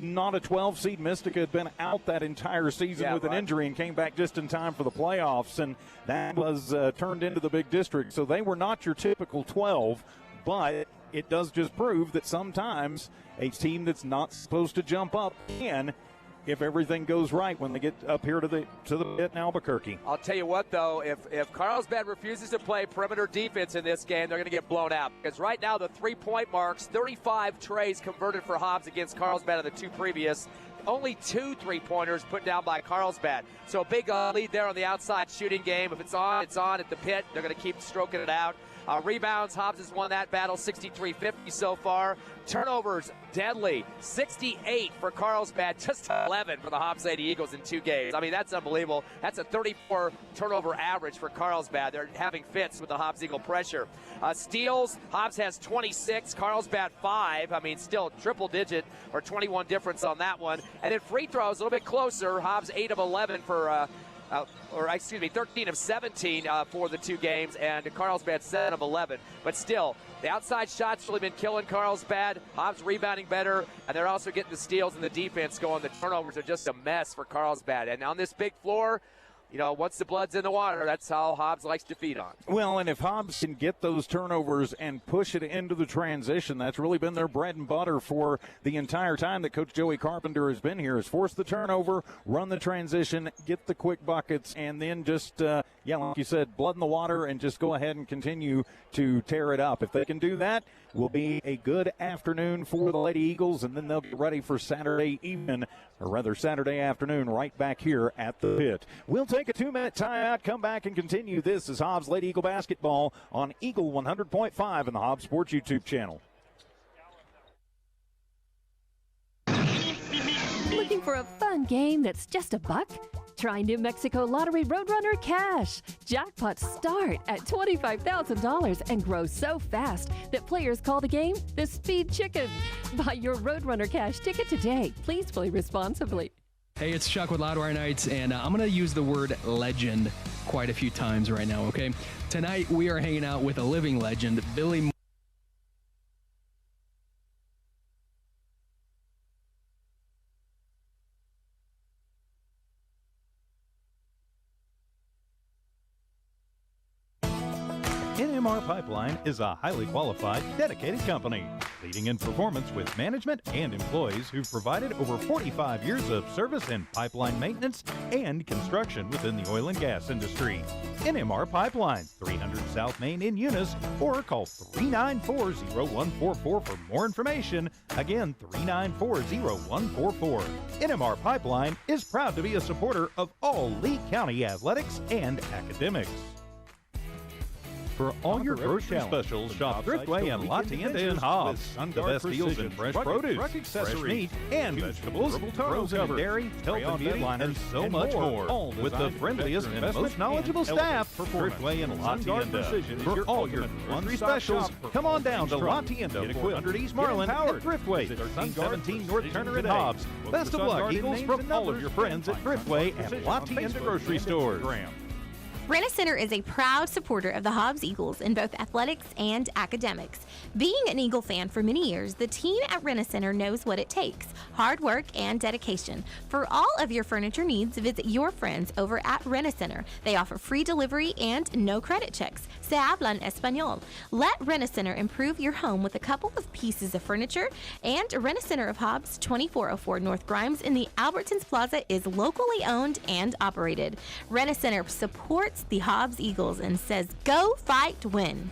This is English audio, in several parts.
not a 12 seed. Mystica had been out that entire season with an injury and came back just in time for the playoffs, and that was turned into the big district. So they were not your typical 12, but it does just prove that sometimes a team that's not supposed to jump up can, if everything goes right when they get up here to the pit in Albuquerque. I'll tell you what, though, if Carlsbad refuses to play perimeter defense in this game, they're going to get blown out. Because right now the three-point marks, 35 trays converted for Hobbs against Carlsbad in the two previous. Only 2 3-pointers put down by Carlsbad. So a big lead there on the outside shooting game. If it's on at the pit. They're going to keep stroking it out. Rebounds, Hobbs has won that battle, 63-50 so far. Turnovers, deadly, 68 for Carlsbad, just 11 for the Hobbs Lady Eagles in 2 games. I mean, that's unbelievable. That's a 34 turnover average for Carlsbad. They're having fits with the Hobbs Eagle pressure. Steals, Hobbs has 26, Carlsbad 5. I mean, still triple digit or 21 difference on that one. And then free throws, a little bit closer. Hobbs 8 of 11 for 13 of 17 for the 2 games, and Carlsbad 7 of 11. But still, the outside shots really been killing Carlsbad. Hobbs rebounding better, and they're also getting the steals and the defense going. The turnovers are just a mess for Carlsbad. And on this big floor, you know, once the blood's in the water, that's how Hobbs likes to feed on. Well, and if Hobbs can get those turnovers and push it into the transition, that's really been their bread and butter for the entire time that Coach Joey Carpenter has been here, is force the turnover, run the transition, get the quick buckets, and then just, like you said, blood in the water and just go ahead and continue to tear it up. If they can do that, will be a good afternoon for the Lady Eagles, and then they'll get ready for Saturday evening, or rather Saturday afternoon, right back here at the pit. We'll take a 2-minute timeout, come back and continue. This is Hobbs Lady Eagle basketball on Eagle 100.5 and the Hobbs Sports YouTube channel. Looking for a fun game that's just $1? Try New Mexico Lottery Roadrunner Cash. Jackpots start at $25,000 and grow so fast that players call the game the Speed Chicken. Buy your Roadrunner Cash ticket today. Please play responsibly. Hey, it's Chuck with Loudwire Nights, and I'm going to use the word legend quite a few times right now, okay? Tonight, we are hanging out with a living legend, Billy Moore. NMAA Pipeline is a highly qualified, dedicated company, leading in performance with management and employees who've provided over 45 years of service in pipeline maintenance and construction within the oil and gas industry. NMAA Pipeline, 300 South Main in Eunice, or call 394-0144 for more information. Again, 394-0144. NMAA Pipeline is proud to be a supporter of all Lee County athletics and academics. For all your grocery specials, shop Thriftway and La Tienda in Hobbs. The best deals in fresh produce, fresh meat, and vegetables, frozen and dairy, health and beauty, and so much more. All with the friendliest and most knowledgeable staff. Thriftway and La Tienda. For all your grocery specials, come on down to La Tienda, 400 East Marlin, at Thriftway, 1317 North Turner in Hobbs. Best of luck, Eagles, from all of your friends at Thriftway and La Tienda grocery stores. Rent-A-Center is a proud supporter of the Hobbs Eagles in both athletics and academics. Being an Eagle fan for many years, the team at Rent-A-Center knows what it takes: hard work and dedication. For all of your furniture needs, visit your friends over at Rent-A-Center. They offer free delivery and no credit checks. Se hablan español. Let Rent-A-Center improve your home with a couple of pieces of furniture. And Rent-A-Center of Hobbs, 2404 North Grimes in the Albertsons Plaza, is locally owned and operated. Rent-A-Center supports the Hobbs Eagles and says, go fight, win.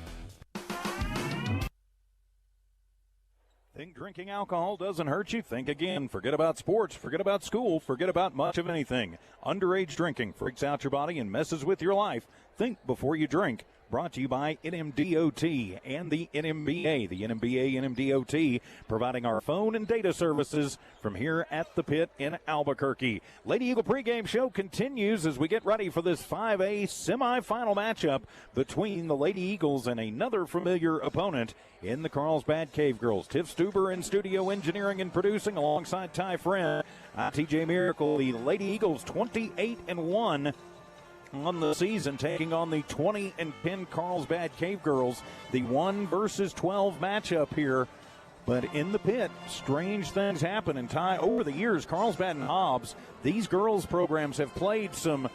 Think drinking alcohol doesn't hurt you? Think again. Forget about sports. Forget about school. Forget about much of anything. Underage drinking freaks out your body and messes with your life. Think before you drink. Brought to you by NMDOT and the NMBA. The NMBA, NMDOT, providing our phone and data services from here at the pit in Albuquerque. Lady Eagle pregame show continues as we get ready for this 5A semifinal matchup between the Lady Eagles and another familiar opponent in the Carlsbad Cave Girls. Tiff Stuber in studio engineering and producing alongside Ty Friend. TJ Miracle, the Lady Eagles 28-1. On the season, taking on the 20-10 Carlsbad Cave Girls. The 1 versus 12 matchup here But in the pit, strange things happen. And over the years, Carlsbad and Hobbs, these girls programs have played some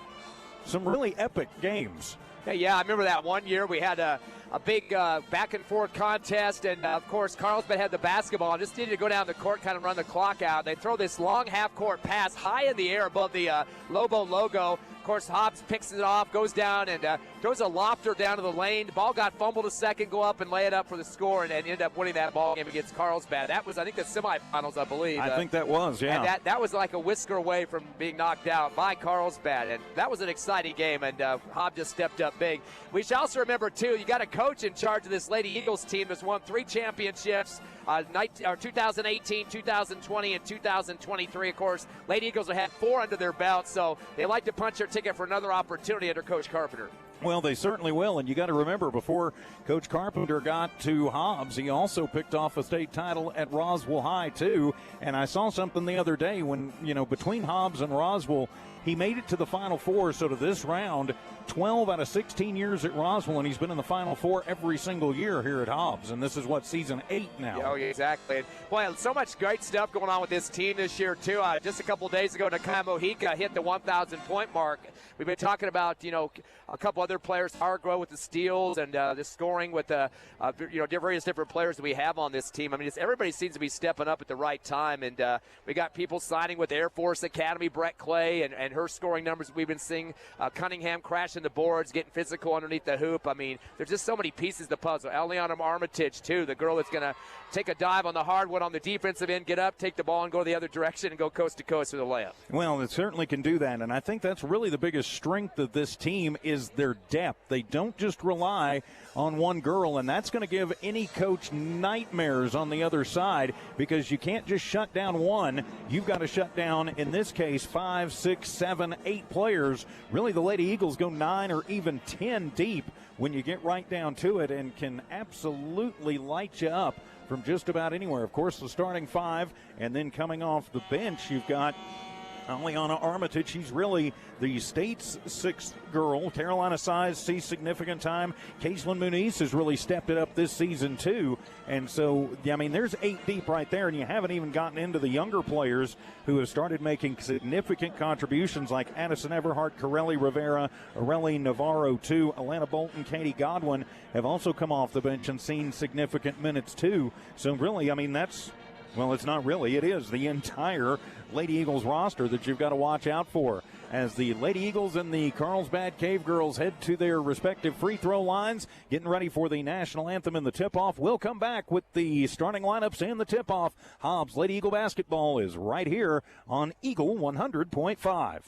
really epic games. Yeah, I remember that one year we had a big back-and-forth contest, and, of course, Carlsbad had the basketball. Just needed to go down the court, kind of run the clock out. They throw this long half-court pass high in the air above the Lobo logo. Of course, Hobbs picks it off, goes down, and throws a lofter down to the lane. The ball got fumbled a second, go up and lay it up for the score, and ended up winning that ball game against Carlsbad. That was, I think, the semifinals, I believe. I think that was, yeah. And that was like a whisker away from being knocked out by Carlsbad, and that was an exciting game, and Hobbs just stepped up big. We should also remember, too, you got a coach in charge of this Lady Eagles team that's won 3 championships, 2018, 2020, and 2023. Of course, Lady Eagles have had 4 under their belt, so they like to punch their ticket for another opportunity under Coach Carpenter. Well, they certainly will, and you got to remember, before Coach Carpenter got to Hobbs, he also picked off a state title at Roswell High, too. And I saw something the other day when, between Hobbs and Roswell, he made it to the Final Four. So to this round, 12 out of 16 years at Roswell, and he's been in the Final Four every single year here at Hobbs. And this is, season 8 now. Oh, exactly. Boy, so much great stuff going on with this team this year, too. Just a couple days ago, Nakai Mojica hit the 1,000-point mark. We've been talking about, a couple other players, Hargrove with the steals and the scoring with various different players that we have on this team. I mean, everybody seems to be stepping up at the right time, and we got people signing with Air Force Academy, Brett Clay, and her scoring numbers we've been seeing. Cunningham crashing the boards, getting physical underneath the hoop. I mean, there's just so many pieces to the puzzle. Eliana Armitage, too, the girl that's going to take a dive on the hardwood on the defensive end, get up, take the ball, and go the other direction and go coast to coast with a layup. Well, it certainly can do that, and I think that's really the biggest strength of this team is their depth. They don't just rely on one girl, and that's going to give any coach nightmares on the other side because you can't just shut down one. You've got to shut down, in this case, 5, 6, 7, 8 players. Really, the Lady Eagles go 9 or even 10 deep when you get right down to it and can absolutely light you up from just about anywhere. Of course, the starting 5, and then coming off the bench, you've got Eliana Armitage. She's really the state's 6th girl. Carolina Size sees significant time. Kaislyn Muniz has really stepped it up this season, too. And so, there's 8 deep right there, and you haven't even gotten into the younger players who have started making significant contributions like Addison Everhart, Corelli Rivera, Aurelie Navarro, too. Alana Bolton, Katie Godwin have also come off the bench and seen significant minutes, too. So, really, it's not really. It is the entire Lady Eagles roster that you've got to watch out for as the Lady Eagles and the Carlsbad Cave Girls head to their respective free throw lines, getting ready for the national anthem and the tip-off. We'll come back with the starting lineups and the tip-off. Hobbs Lady Eagle basketball is right here on Eagle 100.5.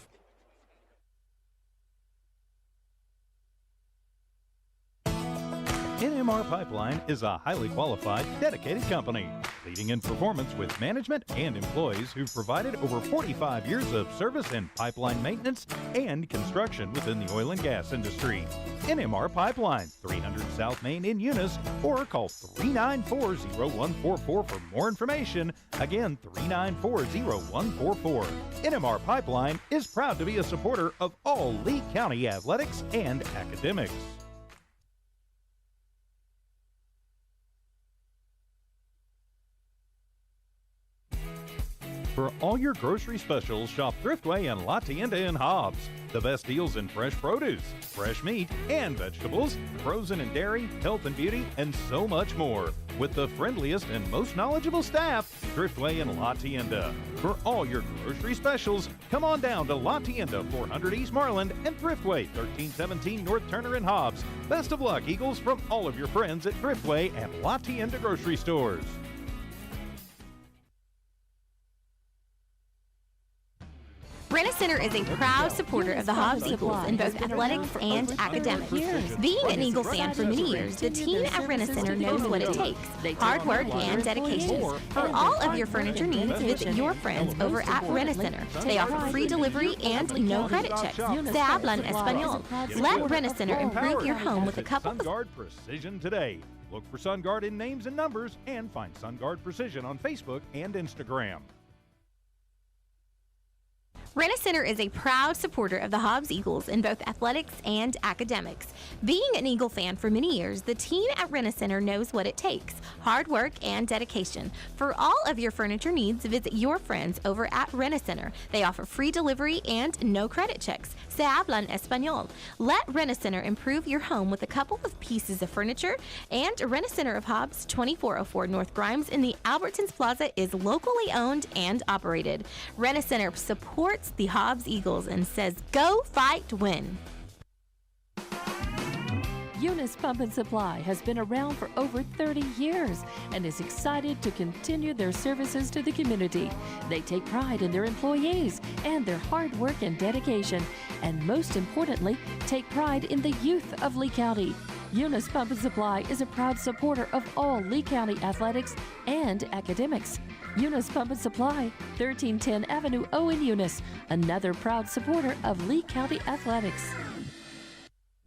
NMR Pipeline is a highly qualified, dedicated company, leading in performance with management and employees who've provided over 45 years of service in pipeline maintenance and construction within the oil and gas industry. NMR Pipeline, 300 South Main in Eunice, or call 394-0144 for more information. Again, 394-0144. NMR Pipeline is proud to be a supporter of all Lee County athletics and academics. For all your grocery specials, shop Thriftway and La Tienda in Hobbs. The best deals in fresh produce, fresh meat, and vegetables, frozen and dairy, health and beauty, and so much more. With the friendliest and most knowledgeable staff, Thriftway and La Tienda. For all your grocery specials, come on down to La Tienda, 400 East Marland, and Thriftway, 1317 North Turner in Hobbs. Best of luck, Eagles, from all of your friends at Thriftway and La Tienda grocery stores. Brenna Center is a proud supporter of the Hobbs Eagles in both athletics and academics. Being an Eagle fan for many years, the team at Brenna Center knows what it takes. Hard work and dedication. For all of your furniture needs, visit your friends over at Brenna Center. They offer free delivery and no credit checks. Se hablan español. Let Brenna Center improve your home with a couple of SunGuard Precision today. Look for SunGuard in names and numbers and find SunGuard Precision on Facebook and Instagram. Rent-A-Center is a proud supporter of the Hobbs Eagles in both athletics and academics. Being an Eagle fan for many years, the team at Rent-A-Center knows what it takes: hard work and dedication. For all of your furniture needs, visit your friends over at Rent-A-Center. They offer free delivery and no credit checks. Se hablan español. Let Rent-A-Center improve your home with a couple of pieces of furniture. And Rent-A-Center of Hobbs, 2404 North Grimes in the Albertsons Plaza, is locally owned and operated. Rent-A-Center supports the Hobbs Eagles and says, go fight, win. Eunice Pump and Supply has been around for over 30 years and is excited to continue their services to the community. They take pride in their employees and their hard work and dedication, and most importantly, take pride in the youth of Lee County. Eunice Pump and Supply is a proud supporter of all Lee County athletics and academics. Eunice Pump and Supply, 1310 Avenue O in Eunice, another proud supporter of Lee County athletics.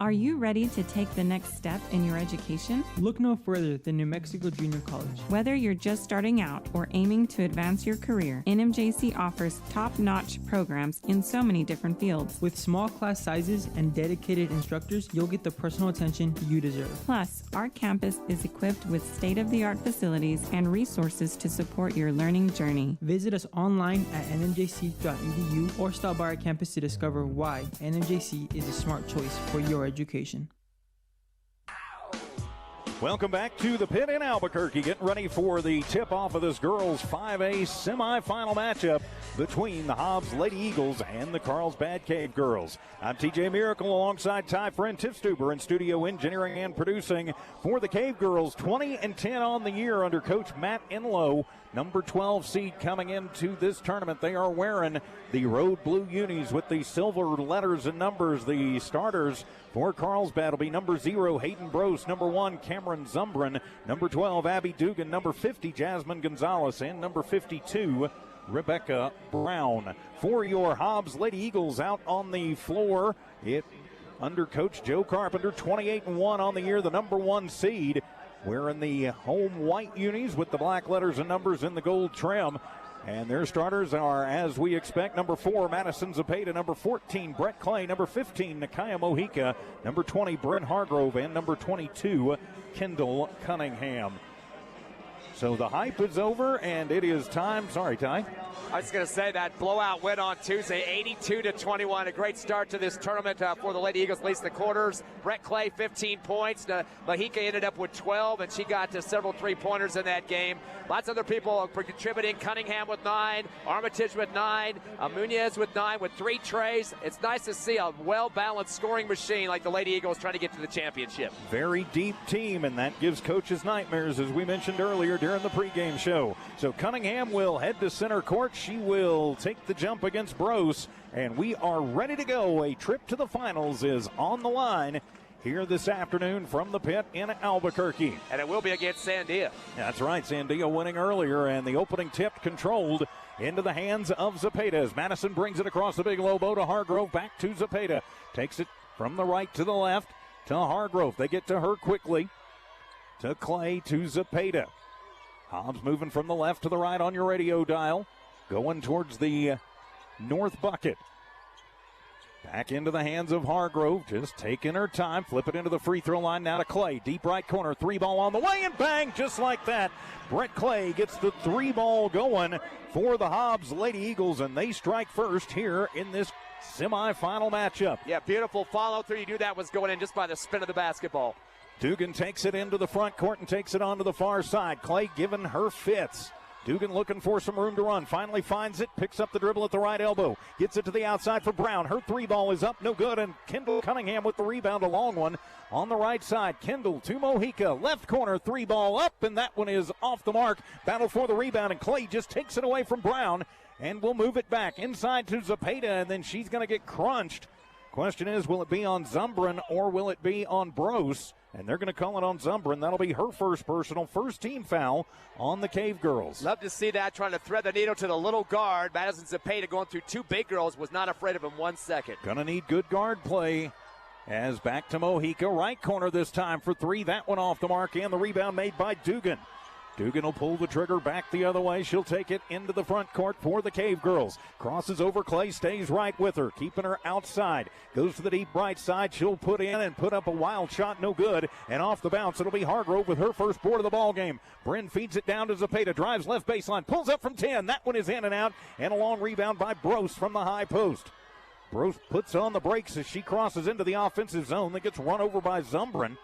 Are you ready to take the next step in your education? Look no further than New Mexico Junior College. Whether you're just starting out or aiming to advance your career, NMJC offers top-notch programs in so many different fields. With small class sizes and dedicated instructors, you'll get the personal attention you deserve. Plus, our campus is equipped with state-of-the-art facilities and resources to support your learning journey. Visit us online at nmjc.edu or stop by our campus to discover why NMJC is a smart choice for your education. Welcome back to the pit in Albuquerque, getting ready for the tip-off of this girls 5A semifinal matchup between the Hobbs Lady Eagles and the Carlsbad Cave Girls. I'm TJ Miracle alongside Ty Friend, Tiff Stuber in studio engineering and producing for the Cave Girls. 20-10 on the year under Coach Matt Enlow. Number 12 seed coming into this tournament. They are wearing the road blue unis with the silver letters and numbers. The starters for Carlsbad will be number 0, Hayden Brose, number 1, Cameron Zumbrin, number 12, Abby Dugan, number 50, Jasmine Gonzalez, and number 52, Rebecca Brown. For your Hobbs Lady Eagles out on the floor, it under Coach Joe Carpenter, 28-1 on the year, the number 1 seed. Wearing the home white unis with the black letters and numbers in the gold trim. And their starters are, as we expect, number 4, Madison Zepeda, number 14, Brett Clay, number 15, Nakaya Mojica, number 20, Brent Hargrove, and number 22, Kendall Cunningham. So the hype is over, and it is time. Sorry, Ty. I was going to say that blowout win on Tuesday, 82-21. A great start to this tournament for the Lady Eagles, at least the quarters. Brett Clay, 15 points. Majica ended up with 12, and she got to several three-pointers in that game. Lots of other people contributing. Cunningham with 9, Armitage with 9, Munoz with 9 with 3 trays. It's nice to see a well-balanced scoring machine like the Lady Eagles trying to get to the championship. Very deep team, and that gives coaches nightmares, as we mentioned earlier during the pregame show. So Cunningham will head to center court. She will take the jump against Brose, and we are ready to go. A trip to the finals is on the line here this afternoon from the pit in Albuquerque. And it will be against Sandia. That's right, Sandia winning earlier, and the opening tip controlled into the hands of Zepeda as Madison brings it across the big low bow to Hargrove, back to Zepeda. Takes it from the right to the left to Hargrove. They get to her quickly, to Clay, to Zepeda. Hobbs moving from the left to the right on your radio dial, going towards the north bucket. Back into the hands of Hargrove, just taking her time. Flip it into the free throw line now to Clay. Deep right corner, 3-ball on the way, and bang, just like that. Brett Clay gets the 3-ball going for the Hobbs Lady Eagles, and they strike first here in this semifinal matchup. Yeah, beautiful follow through. You knew that was going in just by the spin of the basketball. Dugan takes it into the front court and takes it onto the far side. Clay giving her fits. Dugan looking for some room to run. Finally finds it. Picks up the dribble at the right elbow. Gets it to the outside for Brown. Her 3-ball is up. No good. And Kendall Cunningham with the rebound. A long one on the right side. Kendall to Mojica. Left corner 3-ball up. And that one is off the mark. Battle for the rebound. And Clay just takes it away from Brown. And will move it back inside to Zepeda. And then she's going to get crunched. Question is, will it be on Zumbrin or will it be on Brose? And they're going to call it on Zumbrin. That'll be her first team foul on the Cave Girls. Love to see that, trying to thread the needle to the little guard. Madison Zepeda going through 2 big girls, was not afraid of him 1 second. Gonna need good guard play. As back to Mojica, right corner this time for 3. That one off the mark, and the rebound made by Dugan. Dugan will pull the trigger back the other way. She'll take it into the front court for the Cave Girls. Crosses over Clay, stays right with her, keeping her outside. Goes to the deep right side. She'll put in and put up a wild shot, no good. And off the bounce, it'll be Hargrove with her first board of the ball game. Bryn feeds it down to Zepeda, drives left baseline, pulls up from 10. That one is in and out. And a long rebound by Brose from the high post. Brose puts on the brakes as she crosses into the offensive zone. That gets run over by Zumbrin,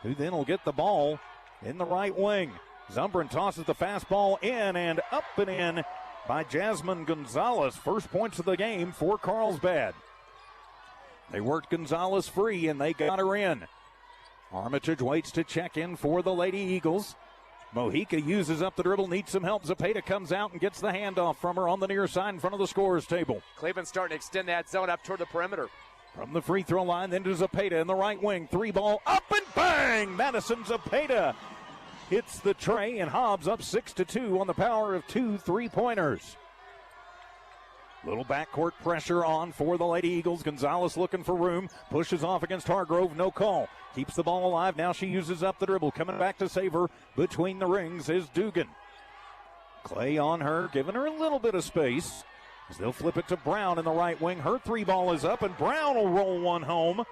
who then will get the ball in the right wing. Zumbrin tosses the fastball in and up and in by Jasmine Gonzalez. First points of the game for Carlsbad. They worked Gonzalez free and they got her in. Armitage waits to check in for the Lady Eagles. Mojica uses up the dribble, needs some help. Zepeda comes out and gets the handoff from her on the near side in front of the scorer's table. Cleveland starting to extend that zone up toward the perimeter. From the free throw line, then to Zepeda in the right wing. Three ball up and bang! Madison Zepeda hits the tray, and Hobbs up 6-2 on the power of 2 3-pointers. Little backcourt pressure on for the Lady Eagles. Gonzalez looking for room. Pushes off against Hargrove. No call. Keeps the ball alive. Now she uses up the dribble. Coming back to save her between the rings is Dugan. Clay on her, giving her a little bit of space. As they'll flip it to Brown in the right wing. Her three ball is up, and Brown will roll one home.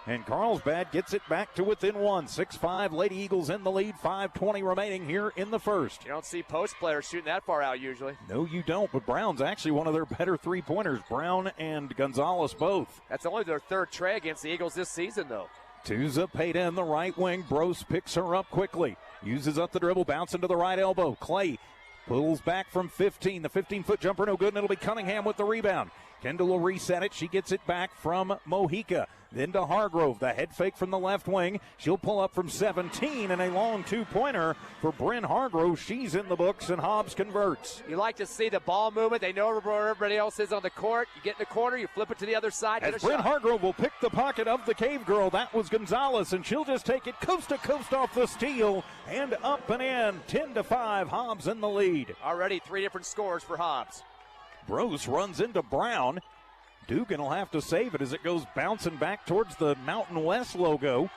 And Carlsbad gets it back to within one. 6-5, Lady Eagles in the lead. 5:20 remaining here in the first. You don't see post players shooting that far out usually. No, you don't, but Brown's actually one of their better three-pointers. Brown and Gonzalez both. That's only their third tray against the Eagles this season, though. To Zepeda in the right wing. Brose picks her up quickly. Uses up the dribble, bouncing to the right elbow. Clay pulls back from 15. The 15-foot jumper no good, and it'll be Cunningham with the rebound. Kendall will reset it. She gets it back from Mojica. Then to Hargrove. The head fake from the left wing. She'll pull up from 17, and a long two-pointer for Bryn Hargrove. She's in the books, and Hobbs converts. You like to see the ball movement. They know where everybody else is on the court. You get in the corner, you flip it to the other side. As Bryn Hargrove will pick the pocket of the Cave Girl. That was Gonzalez, and she'll just take it coast to coast off the steal and up and in. 10-5, Hobbs in the lead. Already 3 different scores for Hobbs. Brose runs into Brown. Dugan will have to save it as it goes bouncing back towards the Mountain West logo.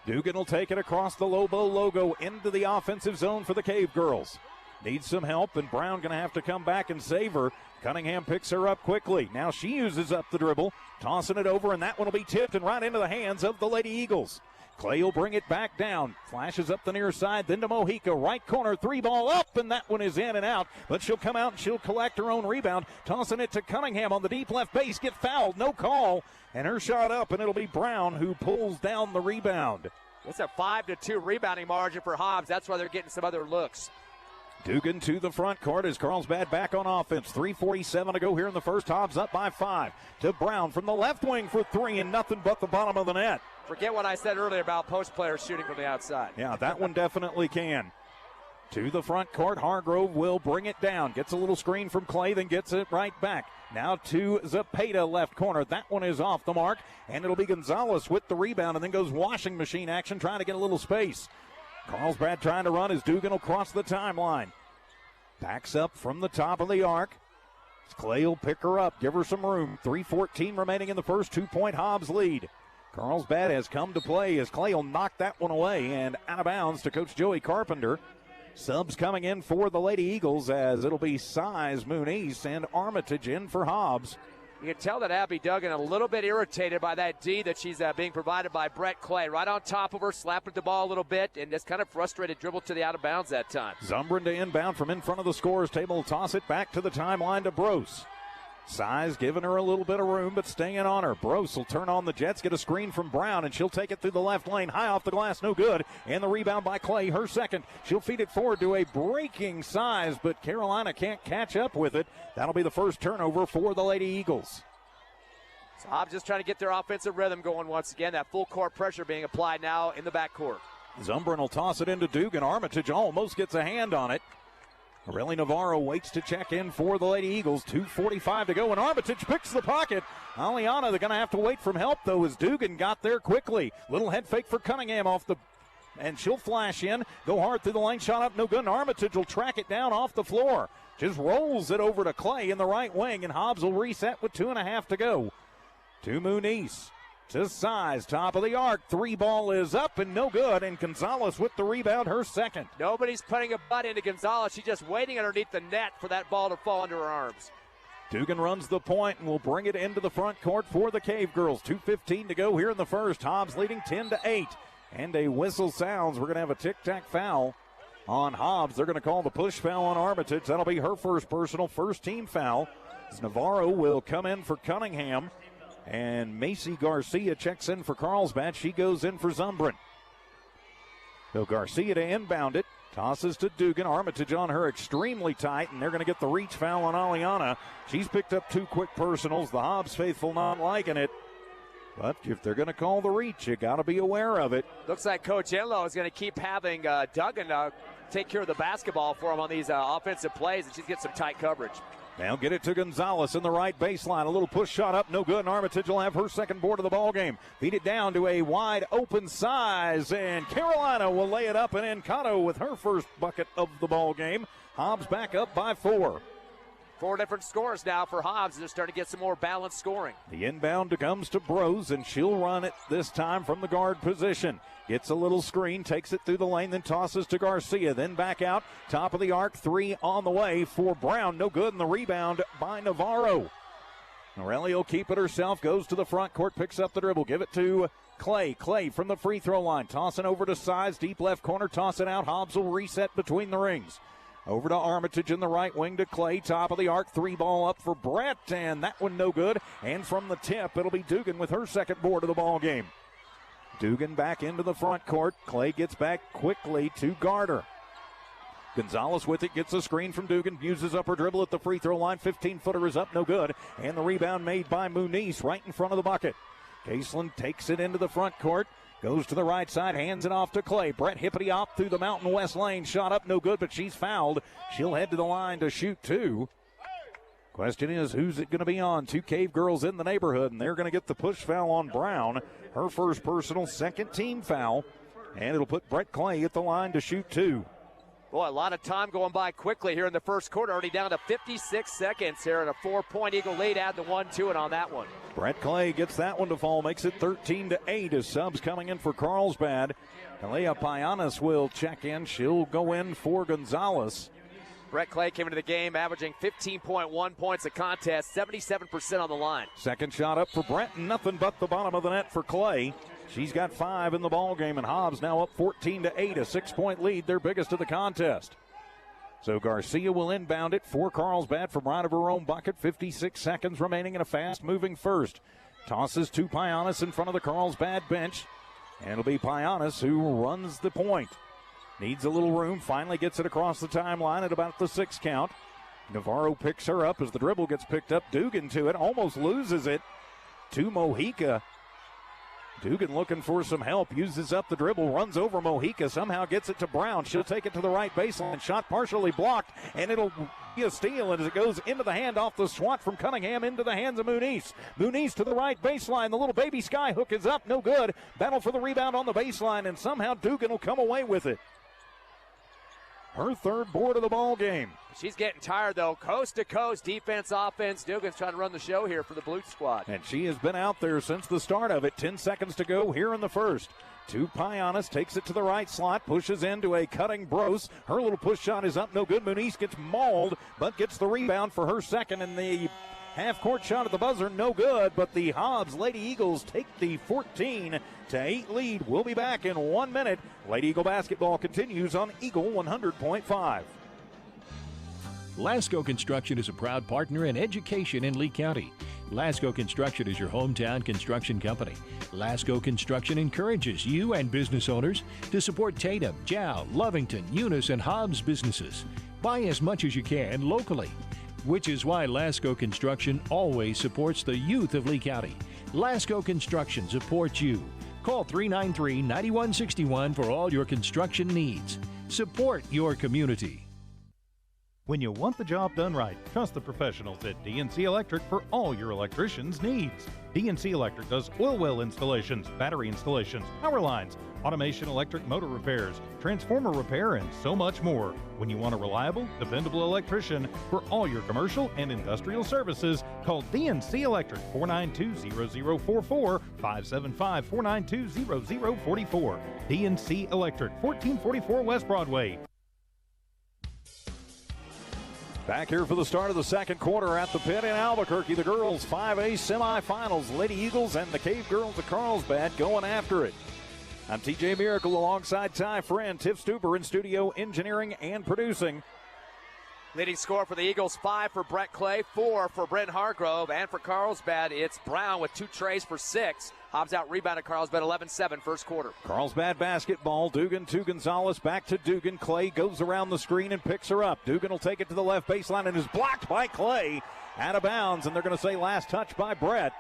Dugan will take it across the Lobo logo into the offensive zone for the Cave Girls. Needs some help, and Brown going to have to come back and save her. Cunningham picks her up quickly. Now she uses up the dribble, tossing it over, and that one will be tipped and right into the hands of the Lady Eagles. Clay will bring it back down. Flashes up the near side, then to Mojica. Right corner, three ball up, and that one is in and out. But she'll come out and she'll collect her own rebound. Tossing it to Cunningham on the deep left base. Get fouled, no call. And her shot up, and it'll be Brown who pulls down the rebound. It's a 5-2 rebounding margin for Hobbs. That's why they're getting some other looks. Dugan to the front court as Carlsbad back on offense. 3:47 to go here in the first. Hobbs up by 5. To Brown from the left wing for 3, and nothing but the bottom of the net. Forget what I said earlier about post players shooting from the outside. Yeah, that one definitely can. To the front court, Hargrove will bring it down. Gets a little screen from Clay, then gets it right back. Now to Zepeda, left corner. That one is off the mark, and it'll be Gonzalez with the rebound, and then goes washing machine action, trying to get a little space. Carlsbad trying to run as Dugan will cross the timeline. Backs up from the top of the arc. Clay will pick her up, give her some room. 3:14 remaining in the first. 2-point Hobbs lead. Carlsbad has come to play as Clay will knock that one away and out of bounds to Coach Joey Carpenter. Subs coming in for the Lady Eagles as it'll be Size, Muniz, and Armitage in for Hobbs. You can tell that Abby Duggan a little bit irritated by that D that she's being provided by Brett Clay. Right on top of her, slapping the ball a little bit, and just kind of frustrated dribble to the out of bounds that time. Zumbrin to inbound from in front of the scorer's table. Toss it back to the timeline to Brose. Size giving her a little bit of room, but staying on her. Brose will turn on the Jets, get a screen from Brown, and she'll take it through the left lane. High off the glass, no good. And the rebound by Clay, her second. She'll feed it forward to a breaking Size, but Carolina can't catch up with it. That'll be the first turnover for the Lady Eagles. So Hobbs just trying to get their offensive rhythm going once again. That full court pressure being applied now in the backcourt. Zumbrin will toss it into Dugan. Armitage almost gets a hand on it. Aureli Navarro waits to check in for the Lady Eagles. 2:45 to go, and Armitage picks the pocket. Aliana, they're going to have to wait from help, though, as Dugan got there quickly. Little head fake for Cunningham off the... And she'll flash in, go hard through the lane, shot up, no good, and Armitage will track it down off the floor. Just rolls it over to Clay in the right wing, and Hobbs will reset with 2.5 to go. To Muniz. to Size. Top of the arc. 3 ball is up and no good. And Gonzalez with the rebound, her second. Nobody's putting a butt into Gonzalez. She's just waiting underneath the net for that ball to fall into her arms. Dugan runs the point and will bring it into the front court for the Cave Girls. 2:15 to go here in the first. Hobbs leading 10-8. And a whistle sounds. We're going to have a tic-tac foul on Hobbs. They're going to call the push foul on Armitage. That'll be her first personal, first team foul. As Navarro will come in for Cunningham. And Macy Garcia checks in for Carlsbad. She goes in for Zumbrin. So Garcia to inbound it. Tosses to Dugan. Armitage on her extremely tight, and they're going to get the reach foul on Aliana. She's picked up 2 quick personals. The Hobbs faithful not liking it. But if they're going to call the reach, you got to be aware of it. Looks like Coach Enlow is going to keep having Duggan take care of the basketball for him on these offensive plays, and she's getting some tight coverage. Now get it to Gonzalez in the right baseline. A little push shot up, no good, and Armitage will have her second board of the ball game. Feed it down to a wide open Size, and Carolina will lay it up, and Encanto with her first bucket of the ball game. Hobbs back up by 4. 4 different scores now for Hobbs. They're starting to get some more balanced scoring. The inbound comes to Brose, and she'll run it this time from the guard position. Gets a little screen, takes it through the lane, then tosses to Garcia. Then back out, top of the arc, 3 on the way for Brown. No good, and the rebound by Navarro. Norelli will keep it herself, goes to the front court, picks up the dribble, give it to Clay. Clay from the free throw line, tossing over to Size, deep left corner, toss it out. Hobbs will reset between the rings. Over to Armitage in the right wing to Clay. Top of the arc, 3 ball up for Brett, and that one no good. And from the tip, it'll be Dugan with her second board of the ball game. Dugan back into the front court. Clay gets back quickly to Garter. Gonzalez with it, gets a screen from Dugan, uses up her dribble at the free throw line. 15-footer is up, no good. And the rebound made by Muniz right in front of the bucket. Caseland takes it into the front court. Goes to the right side, hands it off to Clay. Brett Hippity op through the Mountain West lane. Shot up, no good, but she's fouled. She'll head to the line to shoot 2. Question is, who's it going to be on? 2 Cave Girls in the neighborhood, and they're going to get the push foul on Brown. Her first personal, second team foul. And it'll put Brett Clay at the line to shoot 2. Boy, a lot of time going by quickly here in the first quarter. Already down to 56 seconds here and a 4-point Eagle lead. Add the 1 to it on that one. Brett Clay gets that one to fall, makes it 13-8 as subs coming in for Carlsbad. Alea Payanis will check in. She'll go in for Gonzalez. Brett Clay came into the game averaging 15.1 points a contest, 77% on the line. Second shot up for Brett, nothing but the bottom of the net for Clay. She's got 5 in the ball game, and Hobbs now up 14-8, a 6-point lead, their biggest of the contest. So Garcia will inbound it for Carlsbad from right of her own bucket. 56 seconds remaining in a fast-moving first. Tosses to Payanis in front of the Carlsbad bench. And it'll be Payanis who runs the point. Needs a little room, finally gets it across the timeline at about the 6 count. Navarro picks her up as the dribble gets picked up. Dugan to it, almost loses it to Mojica. Dugan looking for some help, uses up the dribble, runs over Mojica, somehow gets it to Brown. She'll take it to the right baseline. Shot partially blocked, and it'll be a steal as it goes into the handoff. The swat from Cunningham into the hands of Muniz. Muniz to the right baseline. The little baby sky hook is up, no good. Battle for the rebound on the baseline, and somehow Dugan will come away with it. Her third board of the ball game. She's getting tired, though. Coast to coast, defense, offense. Dugan's trying to run the show here for the Blue Squad. And she has been out there since the start of it. 10 seconds to go here in the first. To Payanis, takes it to the right slot, pushes into a cutting Brose. Her little push shot is up, no good. Muniz gets mauled, but gets the rebound for her second. And the half-court shot at the buzzer, no good. But the Hobbs Lady Eagles take the 14-8 lead. We'll be back in 1 minute. Lady Eagle basketball continues on Eagle 100.5. Lasco Construction is a proud partner in education in Lee County. Lasco Construction is your hometown construction company. Lasco Construction encourages you and business owners to support Tatum, Jow, Lovington, Eunice, and Hobbs businesses. Buy as much as you can locally, which is why Lasco Construction always supports the youth of Lee County. Lasco Construction supports you. Call 393-9161 for all your construction needs. Support your community. When you want the job done right, trust the professionals at DNC Electric for all your electrician's needs. DNC Electric does oil well installations, battery installations, power lines, automation electric motor repairs, transformer repair, and so much more. When you want a reliable, dependable electrician for all your commercial and industrial services, call DNC Electric 492-0044, 575-492-0044. DNC Electric, 1444 West Broadway. Back here for the start of the second quarter at the pit in Albuquerque. The girls 5A semifinals. Lady Eagles and the Cave Girls of Carlsbad going after it. I'm TJ Miracle alongside Ty Friend, Tiff Stuber in studio engineering and producing. Leading score for the Eagles, 5 for Brett Clay, 4 for Bryn Hargrove, and for Carlsbad, it's Brown with 2 trays for 6. Hobbs out rebounded Carlsbad 11-7 first quarter. Carlsbad basketball. Dugan to Gonzalez. Back to Dugan. Clay goes around the screen and picks her up. Dugan will take it to the left baseline and is blocked by Clay. Out of bounds, and they're going to say last touch by Brett.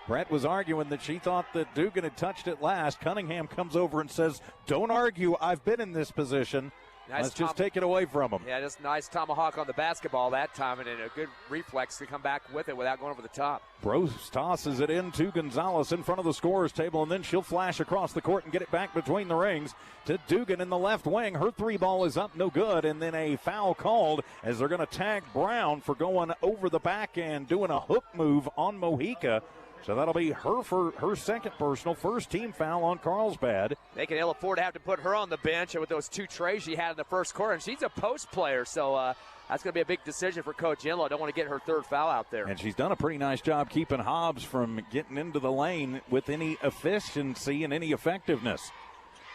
Brett was arguing that she thought that Dugan had touched it last. Cunningham comes over and says, "Don't argue. I've been in this position. Let's just take it away from him." Yeah, just nice tomahawk on the basketball that time, and a good reflex to come back with it without going over the top. Brose tosses it in to Gonzalez in front of the scorer's table, and then she'll flash across the court and get it back between the rings to Dugan in the left wing. Her 3 ball is up, no good, and then a foul called as they're going to tag Brown for going over the back and doing a hook move on Mojica. So that'll be her for her second personal, first team foul on Carlsbad. They can ill afford to have to put her on the bench with those 2 trays she had in the first quarter, and she's a post player, so that's going to be a big decision for Coach Inlow. Don't want to get her 3rd foul out there. And she's done a pretty nice job keeping Hobbs from getting into the lane with any efficiency and any effectiveness.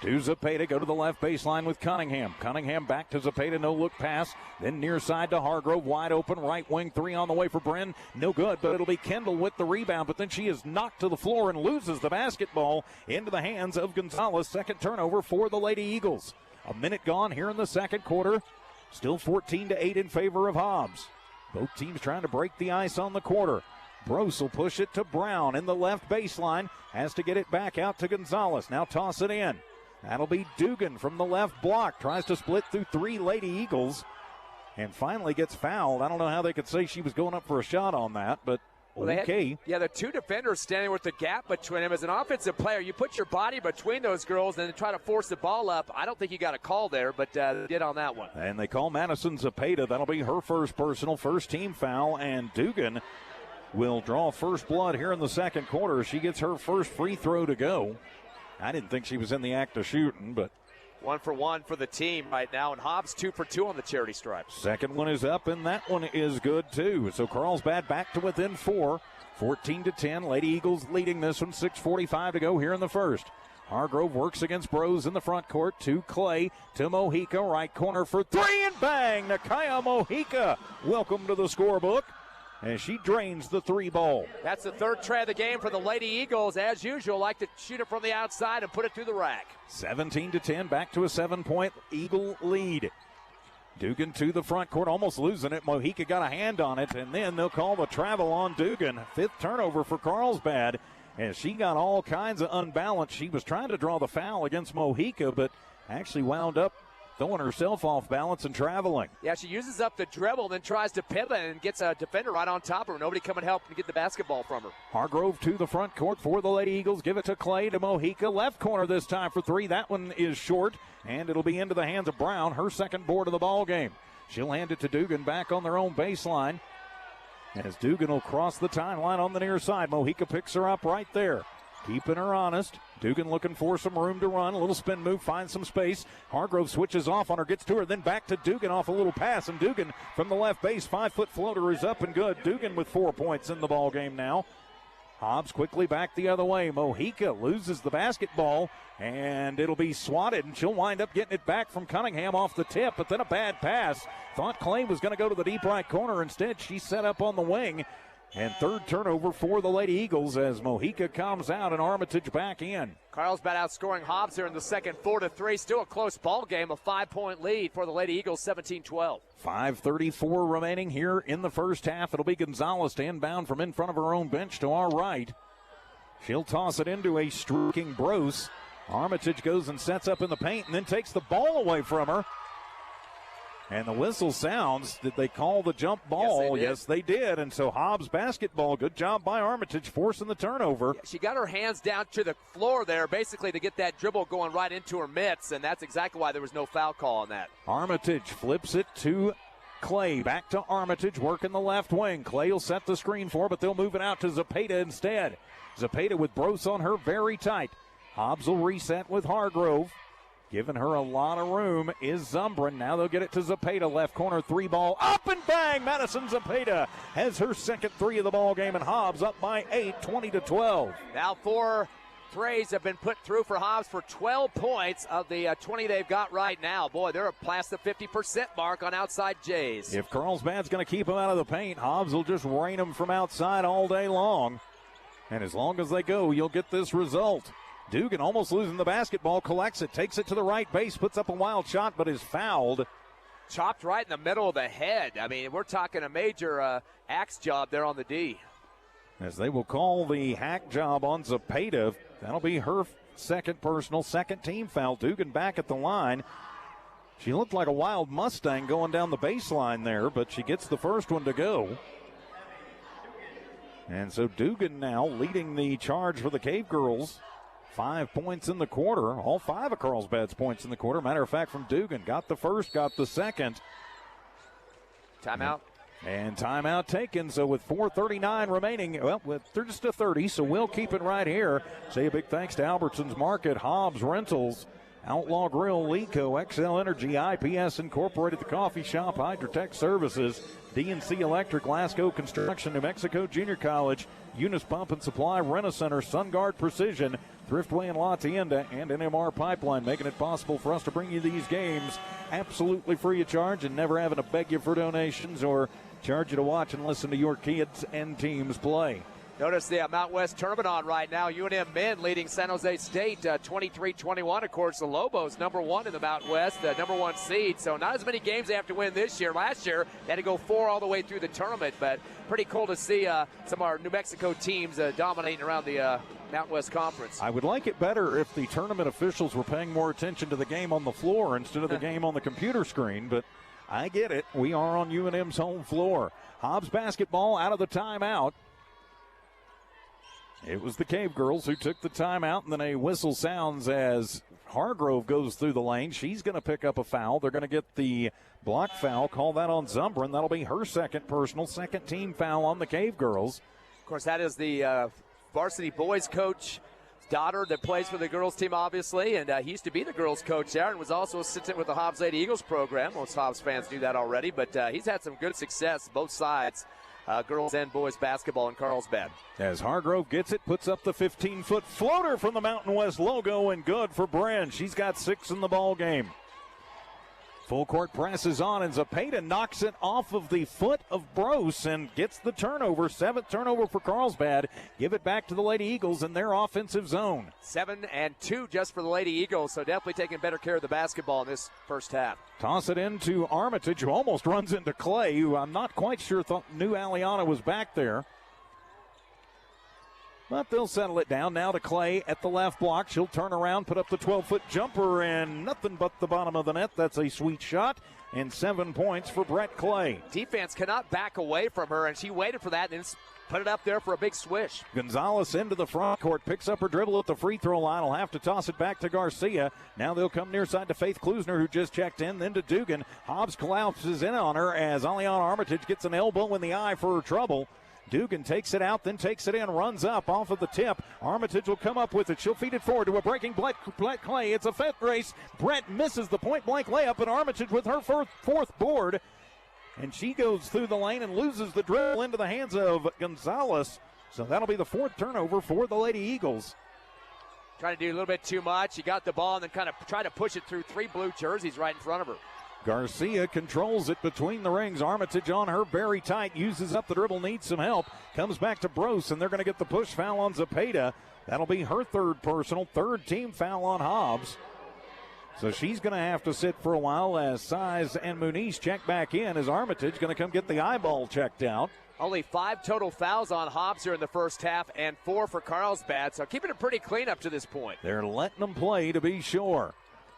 To Zepeda, go to the left baseline with Cunningham. Cunningham back to Zepeda, no look pass. Then near side to Hargrove, wide open, right wing 3 on the way for Bryn. No good, but it'll be Kendall with the rebound. But then she is knocked to the floor and loses the basketball into the hands of Gonzalez. Second turnover for the Lady Eagles. A minute gone here in the second quarter. Still 14-8 in favor of Hobbs. Both teams trying to break the ice on the quarter. Brose will push it to Brown in the left baseline. Has to get it back out to Gonzalez. Now toss it in. That'll be Dugan from the left block. Tries to split through 3 Lady Eagles and finally gets fouled. I don't know how they could say she was going up for a shot on that, but okay. The 2 defenders standing with the gap between them. As an offensive player, you put your body between those girls and then try to force the ball up. I don't think you got a call there, but they did on that one. And they call Madison Zepeda. That'll be her first personal, first team foul, and Dugan will draw first blood here in the second quarter. She gets her first free throw to go. I didn't think she was in the act of shooting, but 1 for 1 for the team right now, and Hobbs 2 for 2 on the charity stripe. Second one is up, and that one is good too. So Carlsbad back to within 4, 14-10. Lady Eagles leading this one, 6:45 to go here in the first. Hargrove works against Brose in the front court. To Clay, to Mojica, right corner for 3, and bang! Nakaya Mojica, welcome to the scorebook. As she drains the 3 ball. That's the 3rd tray of the game for the Lady Eagles. As usual, like to shoot it from the outside and put it through the rack. 17-10, back to a 7-point Eagle lead. Dugan to the front court, almost losing it. Mojica got a hand on it, and then they'll call the travel on Dugan. 5th turnover for Carlsbad, as she got all kinds of unbalance. She was trying to draw the foul against Mojica, but actually wound up throwing herself off balance and traveling. Yeah, she uses up the dribble, then tries to pivot and gets a defender right on top of her. Nobody coming to help and get the basketball from her. Hargrove to the front court for the Lady Eagles. Give it to Clay, to Mojica. Left corner this time for 3. That one is short, and it'll be into the hands of Brown, her second board of the ball game. She'll hand it to Dugan back on their own baseline. As Dugan will cross the timeline on the near side. Mojica picks her up right there, keeping her honest. Dugan looking for some room to run. A little spin move, finds some space. Hargrove switches off on her, gets to her, then back to Dugan off a little pass. And Dugan from the left base, 5-foot floater is up and good. Dugan with 4 points in the ball game now. Hobbs quickly back the other way. Mojica loses the basketball, and it'll be swatted, and she'll wind up getting it back from Cunningham off the tip, but then a bad pass. Thought Clay was going to go to the deep right corner. Instead, she set up on the wing. And 3rd turnover for the Lady Eagles as Mojica comes out and Armitage back in. Carlsbad outscoring Hobbs here in the second, 4-3. Still a close ball game, a 5-point lead for the Lady Eagles, 17-12. 5:34 remaining here in the first half. It'll be Gonzalez to inbound from in front of her own bench to our right. She'll toss it into a streaking Brose. Armitage goes and sets up in the paint and then takes the ball away from her. And the whistle sounds. Did they call the jump ball? Yes, they did. And so Hobbs basketball. Good job by Armitage forcing the turnover. Yeah, she got her hands down to the floor there basically to get that dribble going right into her mitts, and that's exactly why there was no foul call on that. Armitage flips it to Clay. Back to Armitage working the left wing. Clay will set the screen for, but they'll move it out to Zepeda instead. Zepeda with Brose on her very tight. Hobbs will reset with Hargrove. Giving her a lot of room is Zumbrin. Now they'll get it to Zepeda. Left corner three ball. Up and bang! Madison Zepeda has her second three of the ball game, and Hobbs up by 8, 20-12. Now 4 threes have been put through for Hobbs for 12 points of the 20 they've got right now. Boy, they're past the 50% mark on outside Jays. If Carlsbad's going to keep them out of the paint, Hobbs will just rain them from outside all day long. And as long as they go, you'll get this result. Dugan almost losing the basketball, collects it, takes it to the right base, puts up a wild shot, but is fouled. Chopped right in the middle of the head. I mean, we're talking a major axe job there on the D. As they will call the hack job on Zepeda. That'll be her second personal, second team foul. Dugan back at the line. She looked like a wild Mustang going down the baseline there, but she gets the first one to go. And so Dugan now leading the charge for the Cave Girls. 5 points in the quarter. All 5 of Carlsbad's points in the quarter. Matter of fact, from Dugan. Got the first, got the second. Timeout. And timeout taken. So with 4:39 remaining, well, they're just a 30, so we'll keep it right here. Say a big thanks to Albertsons Market, Hobbs Rentals, Outlaw Grill, Lico, XL Energy, IPS Incorporated, The Coffee Shop, Hydrotech Services, DNC Electric, Glasgow Construction, New Mexico Junior College, Eunice Pump and Supply, Rent-A-Center, SunGuard Precision, Thriftway and La Tienda, and NMR Pipeline, making it possible for us to bring you these games absolutely free of charge and never having to beg you for donations or charge you to watch and listen to your kids and teams play. Notice the Mount West tournament on right now. UNM men leading San Jose State 23-21. Of course, the Lobos number 1 in the Mount West, number 1 seed. So not as many games they have to win this year. Last year, they had to go 4 all the way through the tournament. But pretty cool to see some of our New Mexico teams dominating around the Mount West Conference. I would like it better if the tournament officials were paying more attention to the game on the floor instead of the game on the computer screen. But I get it. We are on UNM's home floor. Hobbs basketball out of the timeout. It was the Cave Girls who took the timeout, and then a whistle sounds as Hargrove goes through the lane. She's going to pick up a foul. They're going to get the block foul. Call that on Zumbrin. That'll be her second personal, second team foul on the Cave Girls. Of course, that is the varsity boys coach daughter that plays for the girls team, obviously, and he used to be the girls coach there and was also assistant with the Hobbs Lady Eagles program. Most Hobbs fans knew that already, but he's had some good success both sides. Girls and boys basketball in Carlsbad. As Hargrove gets it, puts up the 15-foot floater from the Mountain West logo, and good for Bren. She's got 6 in the ball game. Full court press is on, and Zepeda knocks it off of the foot of Brose and gets the turnover. 7th turnover for Carlsbad. Give it back to the Lady Eagles in their offensive zone. 7 and 2 just for the Lady Eagles, so definitely taking better care of the basketball in this first half. Toss it into Armitage, who almost runs into Clay, who I'm not quite sure knew Aliana was back there. But they'll settle it down now to Clay at the left block. She'll turn around, put up the 12-foot jumper, and nothing but the bottom of the net. That's a sweet shot, and 7 points for Brett Clay. Defense cannot back away from her, and she waited for that and put it up there for a big swish. Gonzalez into the front court, picks up her dribble at the free throw line. Will have to toss it back to Garcia. Now they'll come near side to Faith Klusner, who just checked in, then to Dugan. Hobbs collapses in on her as Aliana Armitage gets an elbow in the eye for her trouble. Dugan takes it out, then takes it in, runs up off of the tip. Armitage will come up with it. She'll feed it forward to a breaking Brett Clay. It's a fifth race. Brett misses the point-blank layup, and Armitage with her fourth board. And she goes through the lane and loses the dribble into the hands of Gonzalez. So that'll be the 4th turnover for the Lady Eagles. Trying to do a little bit too much. She got the ball and then kind of tried to push it through 3 blue jerseys right in front of her. Garcia controls it between the rings. Armitage on her very tight, uses up the dribble, needs some help. Comes back to Brose, and they're going to get the push foul on Zepeda. That'll be her 3rd personal, 3rd team foul on Hobbs. So she's going to have to sit for a while as Size and Muniz check back in, as Armitage going to come get the eyeball checked out. Only 5 total fouls on Hobbs here in the first half and 4 for Carlsbad, so keeping it pretty clean up to this point. They're letting them play, to be sure.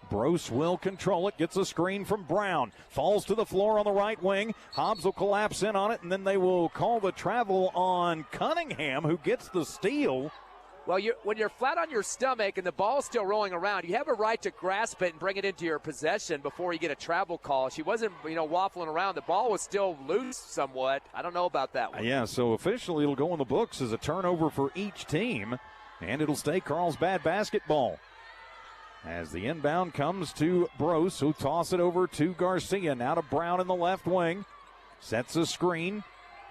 Brose will control it, gets a screen from Brown, falls to the floor on the right wing. Hobbs will collapse in on it, and then they will call the travel on Cunningham, who gets the steal. Well, when you're flat on your stomach and the ball's still rolling around, you have a right to grasp it and bring it into your possession before you get a travel call. She wasn't, waffling around. The ball was still loose somewhat. I don't know about that one. Yeah, so officially it'll go in the books as a turnover for each team, and it'll stay Carlsbad basketball. As the inbound comes to Brose, who toss it over to Garcia. Now to Brown in the left wing. Sets a screen.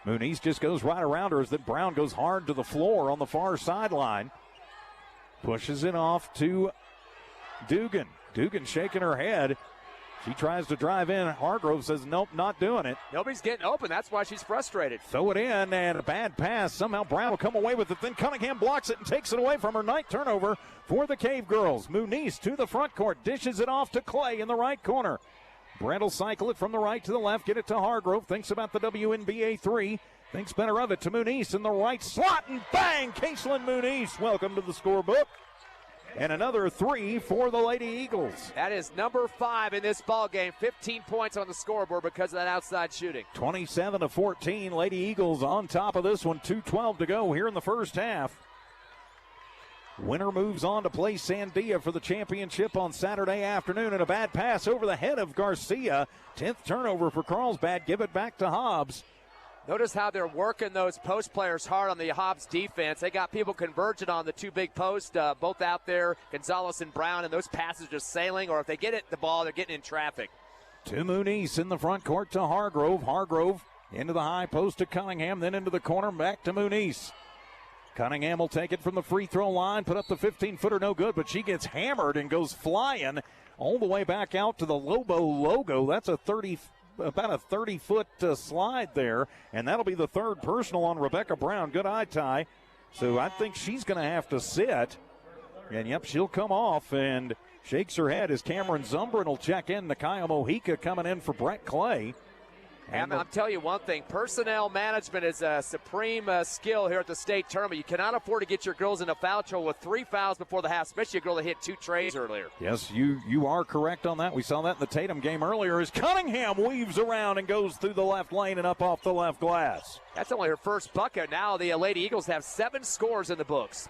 Muniz just goes right around her as that Brown goes hard to the floor on the far sideline. Pushes it off to Dugan. Dugan shaking her head. She tries to drive in. Hargrove says, nope, not doing it. Nobody's getting open. That's why she's frustrated. Throw it in, and a bad pass. Somehow Brown will come away with it. Then Cunningham blocks it and takes it away from her. Night turnover for the Cave Girls. Muniz to the front court. Dishes it off to Clay in the right corner. Brent will cycle it from the right to the left. Get it to Hargrove. Thinks about the WNBA 3. Thinks better of it to Muniz in the right slot. And bang! Kaitlin Muniz. Welcome to the scorebook. And another 3 for the Lady Eagles. That is number 5 in this ball game. 15 points on the scoreboard because of that outside shooting. 27-14. Lady Eagles on top of this one. 2:12 to go here in the first half. Winner moves on to play Sandia for the championship on Saturday afternoon. And a bad pass over the head of Garcia. 10th turnover for Carlsbad. Give it back to Hobbs. Notice how they're working those post players hard on the Hobbs defense. They got people converging on the two big posts, both out there, Gonzalez and Brown, and those passes just sailing, or if they get it the ball, they're getting in traffic. To Muniz in the front court to Hargrove. Hargrove into the high post to Cunningham, then into the corner, back to Muniz. Cunningham will take it from the free throw line, put up the 15-footer, no good, but she gets hammered and goes flying all the way back out to the Lobo logo. That's about a 30-foot slide there, and that'll be the third personal on Rebecca Brown. Good eye tie. So I think she's going to have to sit. And, yep, she'll come off and shakes her head as Cameron Zumbrin will check in. Nakia Mojica coming in for Brett Clay. And I'm telling you one thing, personnel management is a supreme skill here at the state tournament. You cannot afford to get your girls into foul trouble with 3 fouls before the half, especially a girl that hit 2 trays earlier. Yes, you are correct on that. We saw that in the Tatum game earlier as Cunningham weaves around and goes through the left lane and up off the left glass. That's only her first bucket. Now the Lady Eagles have 7 scores in the books.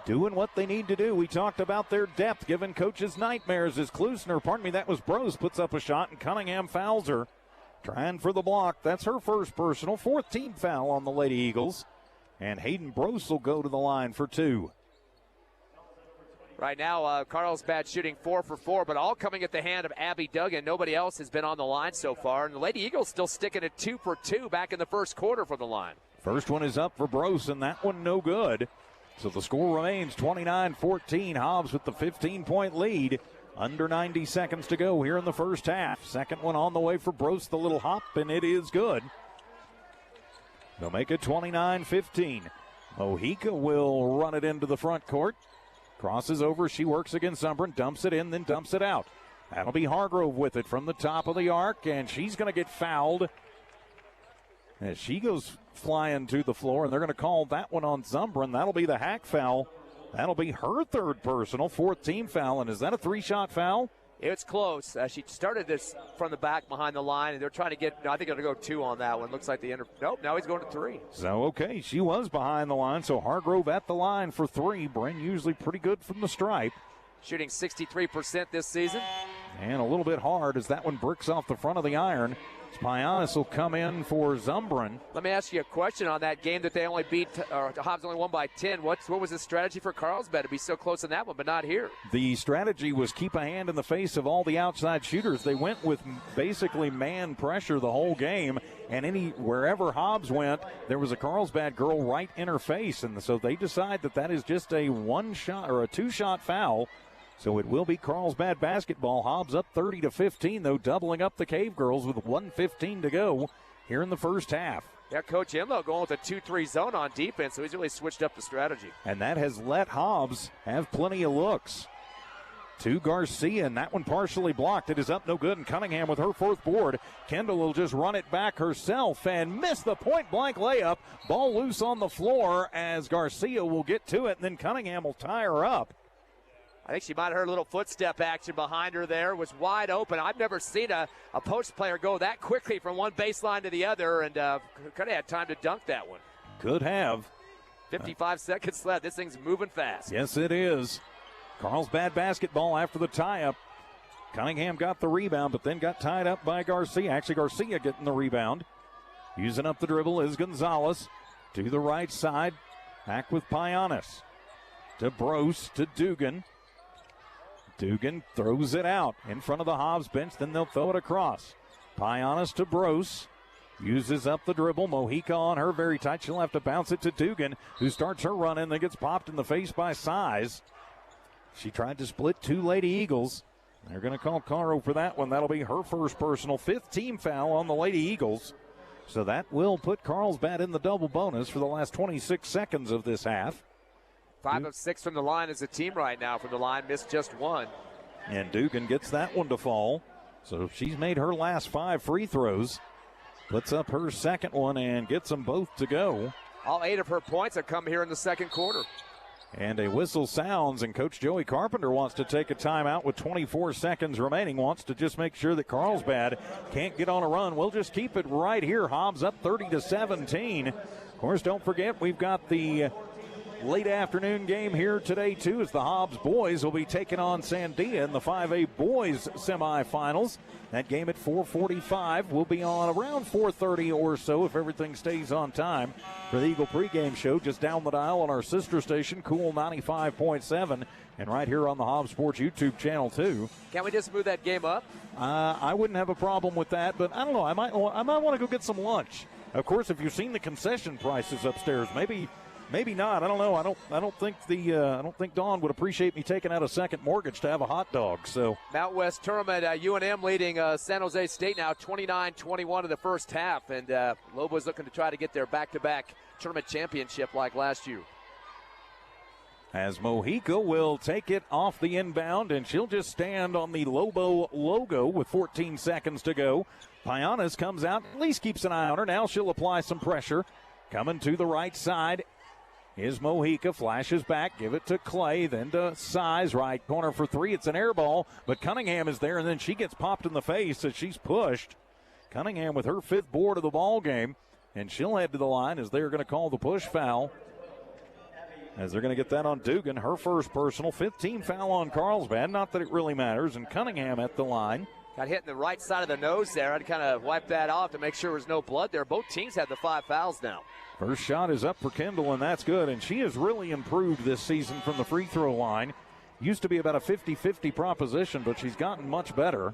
Doing what they need to do. We talked about their depth, giving coaches nightmares as that was Brose, puts up a shot and Cunningham fouls her. Trying for the block. That's her first personal. 4th team foul on the Lady Eagles. And Hayden Brose will go to the line for 2. Right now, Carlsbad shooting 4 for 4, but all coming at the hand of Abby Duggan. Nobody else has been on the line so far. And the Lady Eagles still sticking at 2 for 2 back in the first quarter from the line. First one is up for Brose, and that one no good. So the score remains 29-14. Hobbs with the 15-point lead. Under 90 seconds to go here in the first half. Second one on the way for Brose, the little hop, and it is good. They'll make it 29-15. Mojica will run it into the front court. Crosses over, she works against Zumbrin, dumps it in, then dumps it out. That'll be Hargrove with it from the top of the arc, and she's going to get fouled as she goes flying to the floor, and they're going to call that one on Zumbrin. That'll be the hack foul. That'll be her third personal, 4th team foul. And is that a 3-shot foul? It's close. She started this from the back behind the line, and they're trying to get, I think they're going to go 2 on that one. Looks like nope, now he's going to 3. So, okay, she was behind the line. So Hargrove at the line for 3. Bryn usually pretty good from the stripe. Shooting 63% this season. And a little bit hard as that one bricks off the front of the iron. Spianis will come in for Zumbrin. Let me ask you a question on that game that they only beat, or Hobbs only won by 10. What was the strategy for Carlsbad to be so close in that one, but not here? The strategy was keep a hand in the face of all the outside shooters. They went with basically man pressure the whole game, and wherever Hobbs went, there was a Carlsbad girl right in her face, and so they decide that is just a 1-shot or a 2-shot foul. So it will be Carlsbad basketball. Hobbs up 30-15, though, doubling up the Cave Girls with 1:15 to go here in the first half. Yeah, Coach Imlo going with a 2-3 zone on defense, so he's really switched up the strategy. And that has let Hobbs have plenty of looks. To Garcia, and that one partially blocked. It is up no good, and Cunningham with her 4th board. Kendall will just run it back herself and miss the point-blank layup. Ball loose on the floor as Garcia will get to it, and then Cunningham will tie her up. I think she might have heard a little footstep action behind her there. Was wide open. I've never seen a post player go that quickly from one baseline to the other, and could have had time to dunk that one. Could have. 55 seconds left. This thing's moving fast. Yes, it is. Carlsbad basketball after the tie-up. Cunningham got the rebound, but then got tied up by Garcia. Actually, Garcia getting the rebound. Using up the dribble is Gonzalez. To the right side. Back with Payanis. To Brose, to Dugan. Dugan throws it out in front of the Hobbs bench. Then they'll throw it across. Payanis to Brose. Uses up the dribble. Mojica on her very tight. She'll have to bounce it to Dugan, who starts her run and then gets popped in the face by Size. She tried to split two Lady Eagles. They're going to call Caro for that one. That'll be her first personal, 5th team foul on the Lady Eagles. So that will put Carlsbad in the double bonus for the last 26 seconds of this half. 5 of 6 from the line as a team right now from the line. Missed just one. And Dugan gets that one to fall. So she's made her last 5 free throws. Puts up her second one and gets them both to go. All 8 of her points have come here in the second quarter. And a whistle sounds, and Coach Joey Carpenter wants to take a timeout with 24 seconds remaining. Wants to just make sure that Carlsbad can't get on a run. We'll just keep it right here. Hobbs up 30-17. Of course, don't forget, we've got the late afternoon game here today, too, as the Hobbs boys will be taking on Sandia in the 5A boys semifinals. That game at 4:45 will be on around 4:30 or so if everything stays on time for the Eagle pregame show just down the dial on our sister station, Cool 95.7, and right here on the Hobbs Sports YouTube channel, too. Can't we just move that game up? I wouldn't have a problem with that, but I don't know. I might want to go get some lunch. Of course, if you've seen the concession prices upstairs, maybe not. I don't know. I don't think Dawn would appreciate me taking out a second mortgage to have a hot dog. So Mount West tournament, UNM leading San Jose State now 29-21 in the first half, and Lobo's looking to try to get their back-to-back tournament championship like last year. As Mojica will take it off the inbound, and she'll just stand on the Lobo logo with 14 seconds to go. Payanis comes out, at least keeps an eye on her. Now she'll apply some pressure. Coming to the right side is Mojica, flashes back, give it to Clay, then to Size, right corner for 3. It's an air ball, but Cunningham is there, and then she gets popped in the face as she's pushed. Cunningham with her 5th board of the ball game, and she'll head to the line as they're going to call the push foul. As they're going to get that on Dugan, her first personal, 5th team foul on Carlsbad. Not that it really matters, and Cunningham at the line. Got hit in the right side of the nose there. I'd kind of wipe that off to make sure there was no blood there. Both teams have the 5 fouls now. First shot is up for Kendall, and that's good. And she has really improved this season from the free throw line. Used to be about a 50-50 proposition, but she's gotten much better.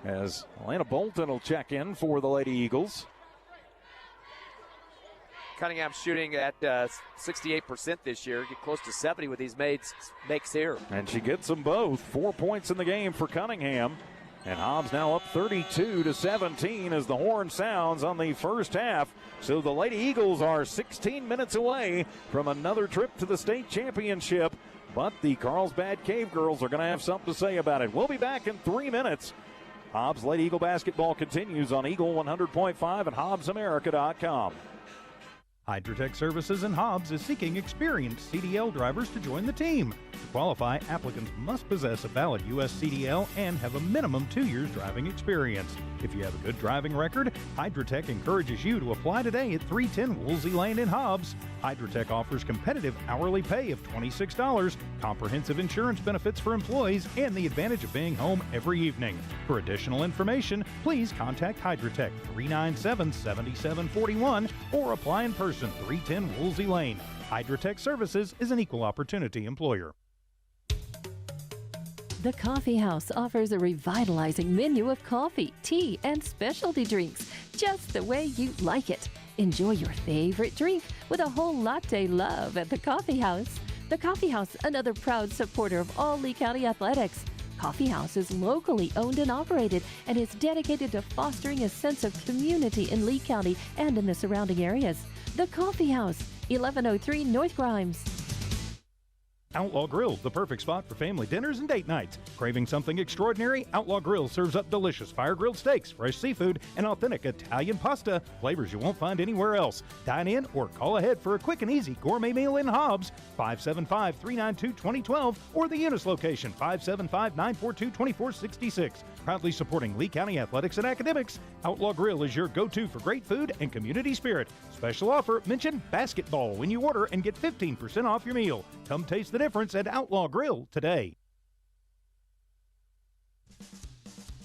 As Elena Bolton will check in for the Lady Eagles. Cunningham shooting at 68% this year. Get close to 70 with these makes here. And she gets them both. 4 points in the game for Cunningham. And Hobbs now up 32-17 as the horn sounds on the first half. So the Lady Eagles are 16 minutes away from another trip to the state championship. But the Carlsbad Cave Girls are going to have something to say about it. We'll be back in 3 minutes. Hobbs Lady Eagle basketball continues on Eagle 100.5 and HobbsAmerica.com. Hydrotech Services in Hobbs is seeking experienced CDL drivers to join the team. To qualify, applicants must possess a valid U.S. CDL and have a minimum 2 years driving experience. If you have a good driving record, Hydrotech encourages you to apply today at 310 Woolsey Lane in Hobbs. Hydrotech offers competitive hourly pay of $26, comprehensive insurance benefits for employees, and the advantage of being home every evening. For additional information, please contact Hydrotech 397-7741 or apply in person 310 Woolsey Lane. Hydrotech Services is an equal opportunity employer. The Coffee House offers a revitalizing menu of coffee, tea, and specialty drinks, just the way you like it. Enjoy your favorite drink with a whole latte love at the Coffee House. The Coffee House, another proud supporter of all Lee County athletics. Coffee House is locally owned and operated and is dedicated to fostering a sense of community in Lee County and in the surrounding areas. The Coffee House, 1103 North Grimes. Outlaw Grill, the perfect spot for family dinners and date nights. Craving something extraordinary? Outlaw Grill serves up delicious fire-grilled steaks, fresh seafood, and authentic Italian pasta, flavors you won't find anywhere else. Dine in or call ahead for a quick and easy gourmet meal in Hobbs, 575-392-2012, or the Eunice location, 575-942-2466. Proudly supporting Lee County athletics and academics, Outlaw Grill is your go-to for great food and community spirit. Special offer, mention basketball when you order and get 15% off your meal. Come taste the difference at Outlaw Grill today.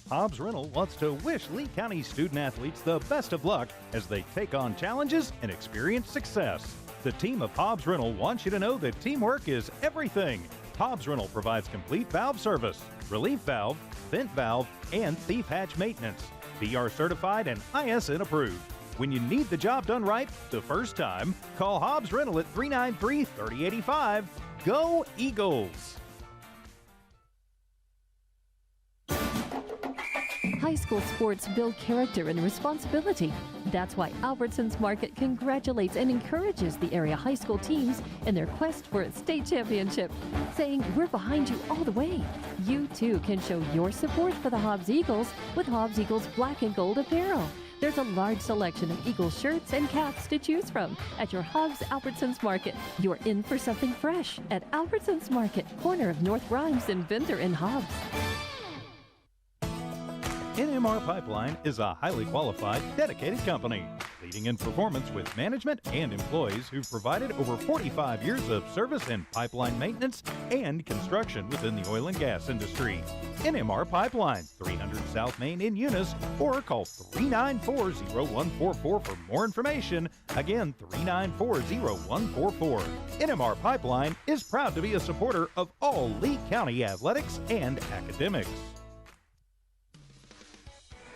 Hobbs Rental wants to wish Lee County student athletes the best of luck as they take on challenges and experience success. The team of Hobbs Rental wants you to know that teamwork is everything. Hobbs Rental provides complete valve service, relief valve, vent valve, and thief hatch maintenance. VR certified and ISN approved. When you need the job done right the first time, call Hobbs Rental at 393-3085. Go Eagles! High school sports build character and responsibility. That's why Albertsons Market congratulates and encourages the area high school teams in their quest for a state championship, saying we're behind you all the way. You too can show your support for the Hobbs Eagles with Hobbs Eagles Black and Gold apparel. There's a large selection of Eagles shirts and caps to choose from at your Hobbs Albertsons Market. You're in for something fresh at Albertsons Market, corner of North Grimes and Venter in Hobbs. NMR Pipeline is a highly qualified, dedicated company, leading in performance with management and employees who've provided over 45 years of service in pipeline maintenance and construction within the oil and gas industry. NMR Pipeline, 300 South Main in Eunice, or call 394-0144 for more information. Again, 394-0144. NMR Pipeline is proud to be a supporter of all Lee County athletics and academics.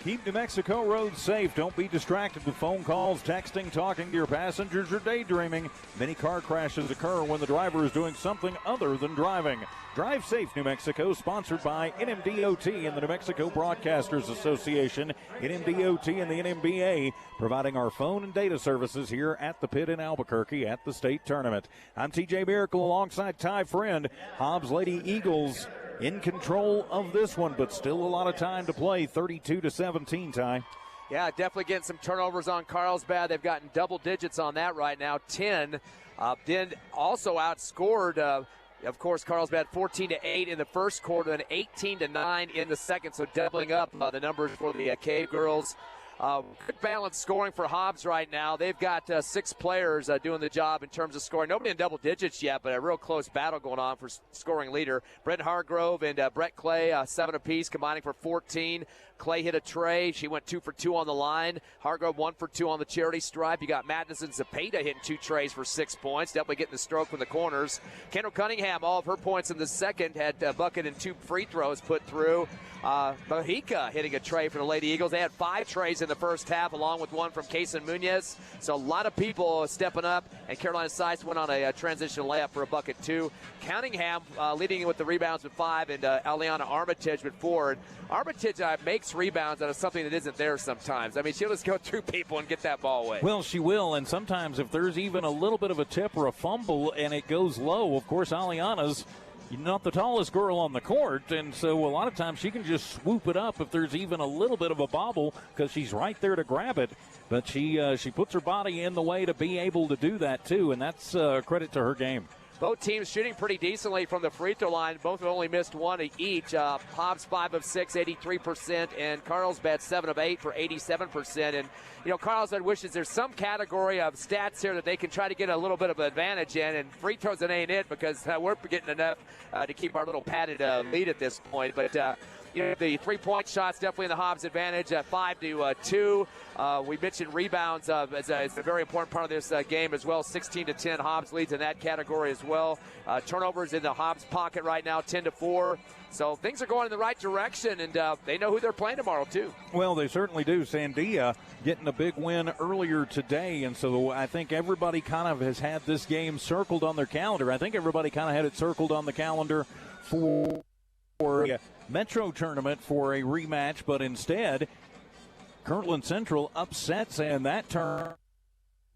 Keep New Mexico roads safe. Don't be distracted with phone calls, texting, talking to your passengers, or daydreaming. Many car crashes occur when the driver is doing something other than driving. Drive Safe New Mexico, sponsored by NMDOT and the New Mexico Broadcasters Association, NMDOT and the NMAA, providing our phone and data services here at the pit in Albuquerque at the state tournament. I'm TJ Miracle alongside Ty Friend. Hobbs Lady Eagles in control of this one, but still a lot of time to play. 32-17, Ty. Yeah, definitely getting some turnovers on Carlsbad. They've gotten double digits on that right now, 10. Then also outscored, of course, Carlsbad 14-8 in the first quarter and 18-9 in the second, so doubling up the numbers for the Cave Girls. Good balanced scoring for Hobbs right now. They've got 6 players doing the job in terms of scoring. Nobody in double digits yet, but a real close battle going on for scoring leader. Brent Hargrove and Brett Clay, 7 apiece, combining for 14. Clay hit a tray. She went 2 for 2 on the line. Hargrove 1 for 2 on the charity stripe. You got Madness and Zepeda hitting 2 trays for 6 points. Definitely getting the stroke from the corners. Kendall Cunningham, all of her points in the second, had a bucket and 2 free throws put through. Mojica hitting a tray for the Lady Eagles. They had 5 trays in the first half, along with 1 from Kason Munoz. So a lot of people stepping up, and Carolina Sykes went on a transition layup for a bucket 2. Cunningham leading with the rebounds with 5, and Aliana Armitage with 4. And Armitage makes rebounds out of something that isn't there sometimes. I mean, she'll just go through people and get that ball away. Well, she will, and sometimes if there's even a little bit of a tip or a fumble and it goes low, of course, Aliana's not the tallest girl on the court, and so a lot of times she can just swoop it up if there's even a little bit of a bobble because she's right there to grab it. But she puts her body in the way to be able to do that, too, and that's credit to her game. Both teams shooting pretty decently from the free throw line. Both have only missed 1 each. Hobbs 5 of 6, 83%, and Carlsbad 7 of 8 for 87%. And, you know, Carlsbad wishes there's some category of stats here that they can try to get a little bit of an advantage in, and free throws it ain't it because we're getting enough to keep our little padded lead at this point. But, you know, the three-point shots definitely in the Hobbs advantage, 5-2. We mentioned rebounds as a very important part of this game as well. 16-10, Hobbs leads in that category as well. Turnovers in the Hobbs pocket right now, 10-4. So things are going in the right direction, and they know who they're playing tomorrow, too. Well, they certainly do. Sandia getting a big win earlier today, and so I think everybody kind of has had this game circled on their calendar. I think everybody kind of had it circled on the calendar for a Metro tournament for a rematch, but instead, Kirtland Central upsets, and that turn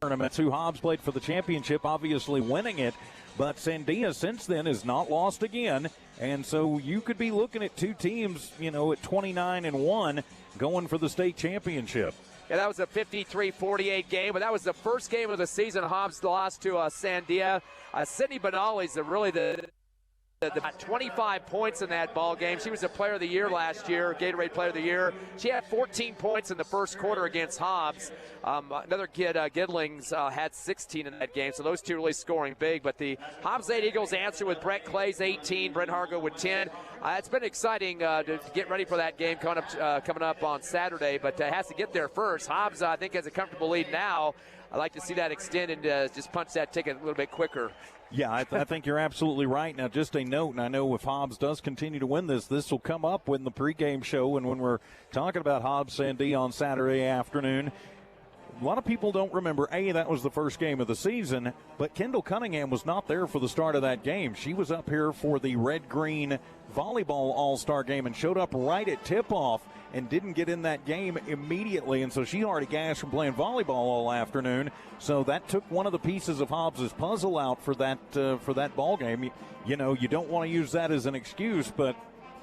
tournament. Two Hobbs played for the championship, obviously winning it. But Sandia since then has not lost again. And so you could be looking at two teams, at 29-1 going for the state championship. Yeah, that was a 53-48 game, but that was the first game of the season Hobbs lost to Sandia. Sydney Benali's really the 25 points in that ball game. She was the player of the year last year, Gatorade player of the year. She had 14 points in the first quarter against Hobbs. Another kid, Gidlings, had 16 in that game, so those two really scoring big. But the Hobbs Lady Eagles answer with Brett Clay's 18, Brent Hargo with 10. It's been exciting to get ready for that game coming up on Saturday, but it has to get there first. Hobbs, I think, has a comfortable lead now. I'd like to see that extend and just punch that ticket a little bit quicker. Yeah, I think you're absolutely right. Now, just a note, and I know if Hobbs does continue to win this will come up in the pregame show and when we're talking about Hobbs Sandy on Saturday afternoon. A lot of people don't remember, that was the first game of the season, but Kendall Cunningham was not there for the start of that game. She was up here for the red-green volleyball all-star game and showed up right at tip-off and didn't get in that game immediately, and so she already gassed from playing volleyball all afternoon. So that took one of the pieces of Hobbs' puzzle out for that ball game. You don't want to use that as an excuse, but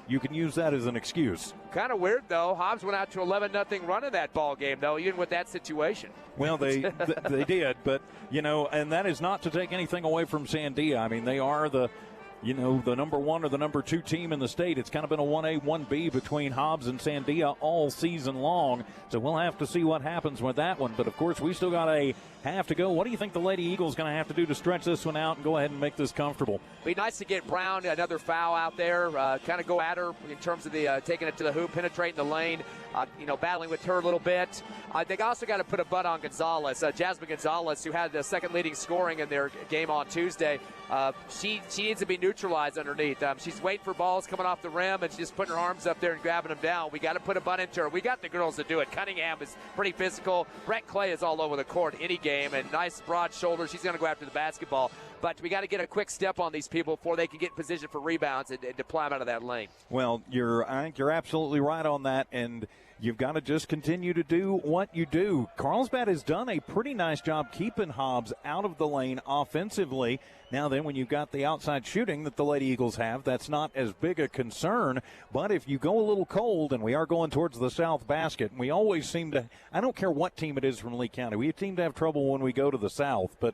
you can use that as an excuse. Kind of weird, though. Hobbs went out to 11-0 run in that ball game, though, even with that situation. Well, they did, but, and that is not to take anything away from Sandia. I mean, they are the number one or the number two team in the state. It's kind of been a 1A, 1B between Hobbs and Sandia all season long. So we'll have to see what happens with that one. But, of course, we still got a half to go. What do you think the Lady Eagles going to have to do to stretch this one out and go ahead and make this comfortable? Be nice to get Brown another foul out there, kind of go at her in terms of the taking it to the hoop, penetrating the lane, battling with her a little bit. They also got to put a butt on Gonzalez. Jasmine Gonzalez, who had the second leading scoring in their game on Tuesday, she needs to be neutralized underneath. She's waiting for balls coming off the rim, and she's just putting her arms up there and grabbing them down. We got to put a butt into her. We got the girls to do it. Cunningham is pretty physical. Brett Clay is all over the court any game, and nice broad shoulders. She's going to go after the basketball. But we got to get a quick step on these people before they can get in position for rebounds and deploy them out of that lane. Well, I think you're absolutely right on that, and you've got to just continue to do what you do. Carlsbad has done a pretty nice job keeping Hobbs out of the lane offensively. Now then, when you've got the outside shooting that the Lady Eagles have, that's not as big a concern. But if you go a little cold, and we are going towards the south basket, and we always seem to, I don't care what team it is from Lee County, we seem to have trouble when we go to the south. But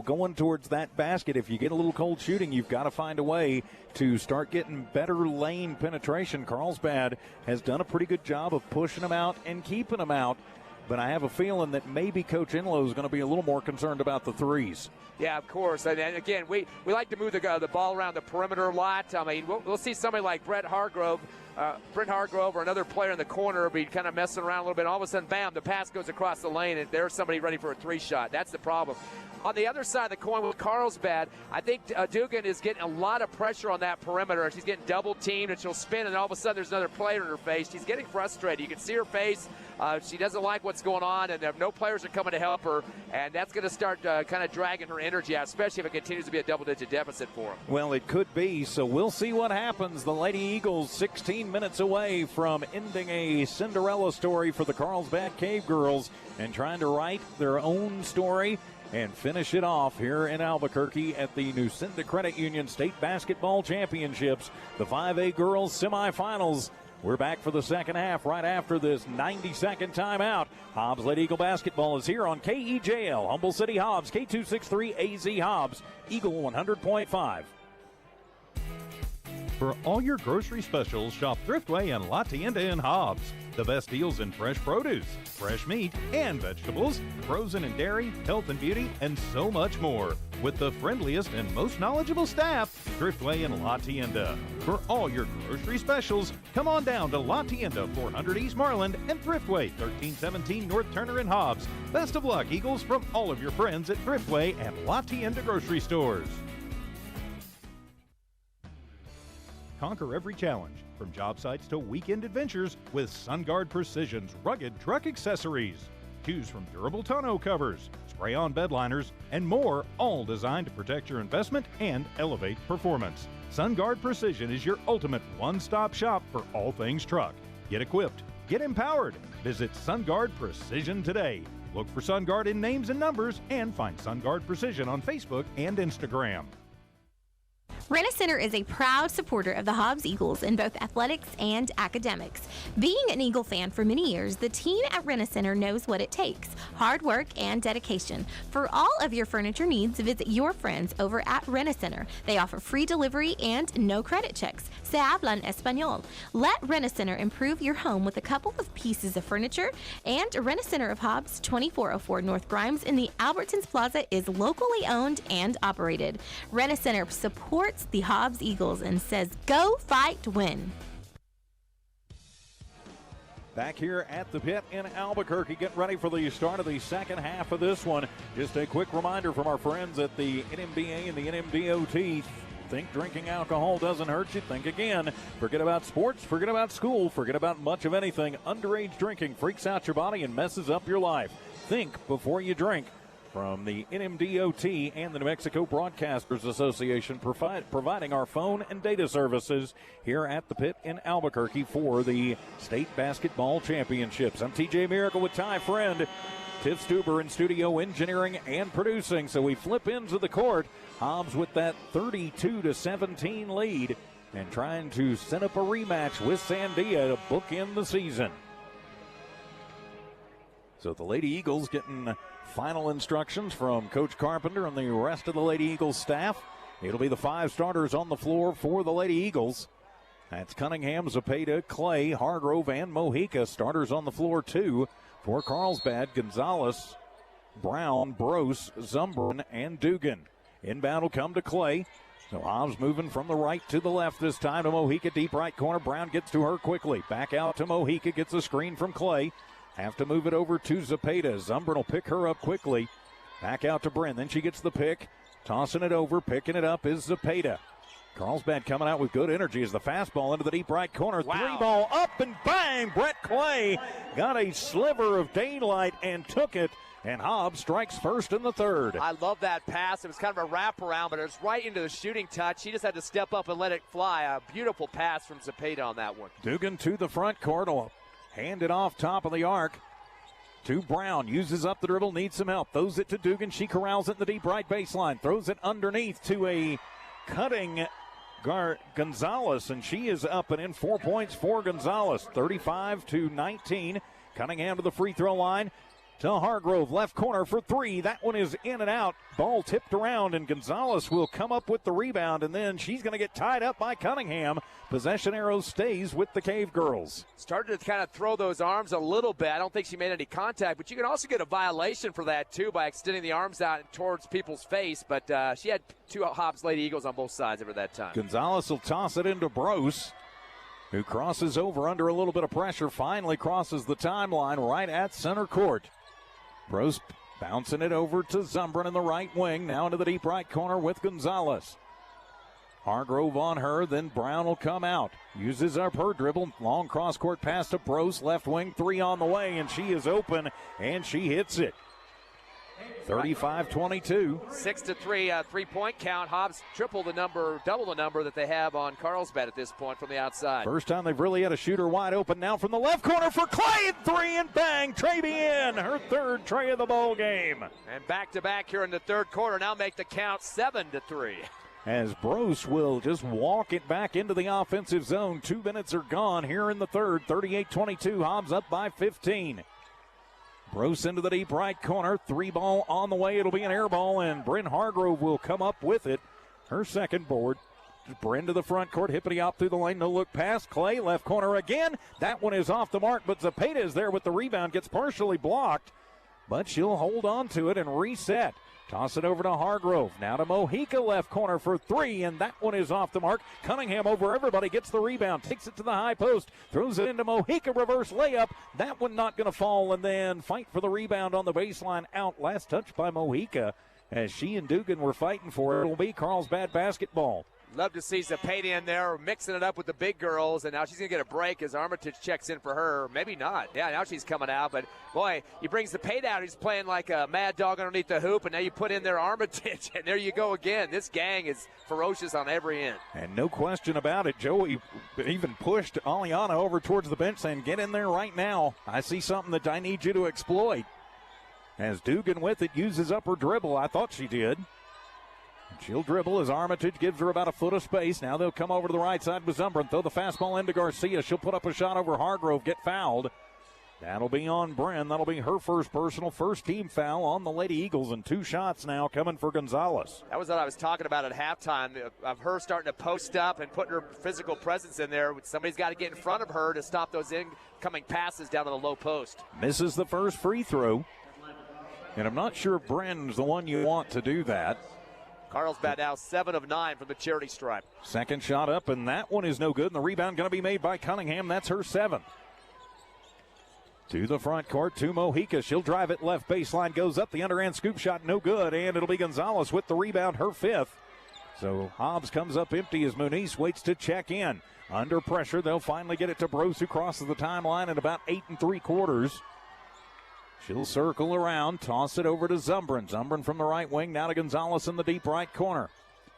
going towards that basket, if you get a little cold shooting, you've got to find a way to start getting better lane penetration. Carlsbad has done a pretty good job of pushing them out and keeping them out, but I have a feeling that maybe Coach Enlow is going to be a little more concerned about the threes. Yeah, of course. And again, we like to move the ball around the perimeter a lot. I mean, we'll see somebody like Brent Hargrove or another player in the corner be kind of messing around a little bit. All of a sudden, bam, the pass goes across the lane, and there's somebody ready for a three-shot. That's the problem. On the other side of the coin with Carlsbad, I think Dugan is getting a lot of pressure on that perimeter. She's getting double-teamed, and she'll spin, and all of a sudden there's another player in her face. She's getting frustrated. You can see her face. She doesn't like what's going on, and no players are coming to help her, and that's going to start kind of dragging her energy out, especially if it continues to be a double-digit deficit for them. Well, it could be, so we'll see what happens. The Lady Eagles 16 minutes away from ending a Cinderella story for the Carlsbad Cave Girls and trying to write their own story and finish it off here in Albuquerque at the Nucinda Credit Union State Basketball Championships, the 5A Girls Semifinals. We're back for the second half right after this 90-second timeout. Hobbs Lady Eagle basketball is here on KEJL, Humboldt City Hobbs, K263 AZ Hobbs, Eagle 100.5. For all your grocery specials, shop Thriftway and La Tienda in Hobbs. The best deals in fresh produce, fresh meat, and vegetables, frozen and dairy, health and beauty, and so much more. With the friendliest and most knowledgeable staff, Thriftway and La Tienda. For all your grocery specials, come on down to La Tienda, 400 East Marland, and Thriftway, 1317 North Turner in Hobbs. Best of luck, Eagles, from all of your friends at Thriftway and La Tienda grocery stores. Conquer every challenge, from job sites to weekend adventures, with SunGuard Precision's rugged truck accessories. Choose from durable tonneau covers, spray-on bed liners, and more, all designed to protect your investment and elevate performance. SunGuard Precision is your ultimate one-stop shop for all things truck. Get equipped. Get empowered. Visit SunGuard Precision today. Look for SunGuard in names and numbers and find SunGuard Precision on Facebook and Instagram. Rent-A-Center is a proud supporter of the Hobbs Eagles in both athletics and academics. Being an Eagle fan for many years, the team at Rent-A-Center knows what it takes: hard work and dedication. For all of your furniture needs, visit your friends over at Rent-A-Center. They offer free delivery and no credit checks. Se hablan español. Let Rent-A-Center improve your home with a couple of pieces of furniture. And Rent-A-Center of Hobbs, 2404 North Grimes in the Albertsons Plaza, is locally owned and operated. Rent-A-Center supports the Hobbs Eagles and says, go fight, win. Back here at the pit in Albuquerque, get ready for the start of the second half of this one. Just a quick reminder from our friends at the NMAA and the NMDOT. Think drinking alcohol doesn't hurt you? Think again. Forget about sports, forget about school, forget about much of anything. Underage drinking freaks out your body and messes up your life. Think before you drink. From the NMDOT and the New Mexico Broadcasters Association, providing our phone and data services here at the pit in Albuquerque for the state basketball championships. I'm TJ Miracle with Ty Friend. Tiff Stuber in studio engineering and producing. So we flip into the court. Hobbs with that 32-17 lead and trying to set up a rematch with Sandia to bookend the season. So the Lady Eagles getting final instructions from Coach Carpenter and the rest of the Lady Eagles staff. It'll be the 5 starters on the floor for the Lady Eagles. That's Cunningham, Zepeda, Clay, Hargrove, and Mojica. Starters on the floor, 2 for Carlsbad, Gonzalez, Brown, Brose, Zumbrin, and Dugan. Inbound will come to Clay. So Hobbs moving from the right to the left this time to Mojica, deep right corner. Brown gets to her quickly. Back out to Mojica, gets a screen from Clay. Have to move it over to Zepeda. Zumbrin will pick her up quickly. Back out to Bryn. Then she gets the pick. Tossing it over. Picking it up is Zepeda. Carlsbad coming out with good energy as the fastball into the deep right corner. Wow. 3-ball up and bang! Brett Clay got a sliver of daylight and took it. And Hobbs strikes first in the third. I love that pass. It was kind of a wraparound, but it was right into the shooting touch. She just had to step up and let it fly. A beautiful pass from Zepeda on that one. Dugan to the front court. Hand it off top of the arc to Brown. Uses up the dribble, needs some help. Throws it to Dugan. She corrals it in the deep right baseline. Throws it underneath to a cutting Gonzalez, and she is up and in. 4 points for Gonzalez. 35-19. Cunningham to the free throw line. To Hargrove, left corner for 3. That one is in and out. Ball tipped around, and Gonzalez will come up with the rebound, and then she's going to get tied up by Cunningham. Possession arrow stays with the Cave Girls. Started to kind of throw those arms a little bit. I don't think she made any contact, but you can also get a violation for that, too, by extending the arms out towards people's face. But she had 2 Hobbs Lady Eagles on both sides over that time. Gonzalez will toss it into Brose, who crosses over under a little bit of pressure, finally crosses the timeline right at center court. Brose bouncing it over to Zumbrin in the right wing, now into the deep right corner with Gonzalez. Hargrove on her, then Brown will come out. Uses up her dribble, long cross-court pass to Brose, left wing 3 on the way, and she is open, and she hits it. 35-22. 6-3 3-point count. Hobbs double the number that they have on Carlsbad at this point from the outside. First time they've really had a shooter wide open now from the left corner for Clay. 3 and bang. Trevian, her 3rd tray of the ball game. And back-to-back here in the third quarter. Now make the count 7-3. As Brose will just walk it back into the offensive zone. 2 minutes are gone here in the third. 38-22. Hobbs up by 15. Brose into the deep right corner. 3-ball on the way. It'll be an air ball, and Bryn Hargrove will come up with it. Her second board. Bryn to the front court. Hippity hop through the lane. No look pass. Clay left corner again. That one is off the mark, but Zepeda is there with the rebound. Gets partially blocked, but she'll hold on to it and reset. Toss it over to Hargrove. Now to Mojica, left corner for 3, and that one is off the mark. Cunningham over everybody, gets the rebound, takes it to the high post, throws it into Mojica, reverse layup. That one not going to fall, and then fight for the rebound on the baseline out. Last touch by Mojica as she and Dugan were fighting for it. It'll be Carlsbad basketball. Love to see Zepeda in there mixing it up with the big girls, and now she's going to get a break as Armitage checks in for her. Maybe not. Yeah, now she's coming out, but boy, he brings Zepeda out. He's playing like a mad dog underneath the hoop, and now you put in there Armitage, and there you go again. This gang is ferocious on every end. And no question about it, Joey even pushed Aliana over towards the bench saying, get in there right now. I see something that I need you to exploit. As Dugan with it uses up her dribble. I thought she did. She'll dribble as Armitage gives her about a foot of space. Now they'll come over to the right side with Zumbrin. Throw the fastball into Garcia. She'll put up a shot over Hargrove, get fouled. That'll be on Bren. That'll be her first personal, first team foul on the Lady Eagles, and 2 shots now coming for Gonzalez. That was what I was talking about at halftime, of her starting to post up and putting her physical presence in there. Somebody's got to get in front of her to stop those incoming passes down to the low post. Misses the first free throw, and I'm not sure Bren's the one you want to do that. Carlsbad now 7 of 9 from the charity stripe. Second shot up, and that one is no good, and the rebound going to be made by Cunningham. That's her 7th. To the front court, to Mojica. She'll drive it left baseline, goes up the underhand scoop shot, no good, and it'll be Gonzalez with the rebound, her 5th. So Hobbs comes up empty as Muniz waits to check in. Under pressure, they'll finally get it to Brose, who crosses the timeline at about 8 3/4. She'll circle around, toss it over to Zumbrin. Zumbrin from the right wing, now to Gonzalez in the deep right corner.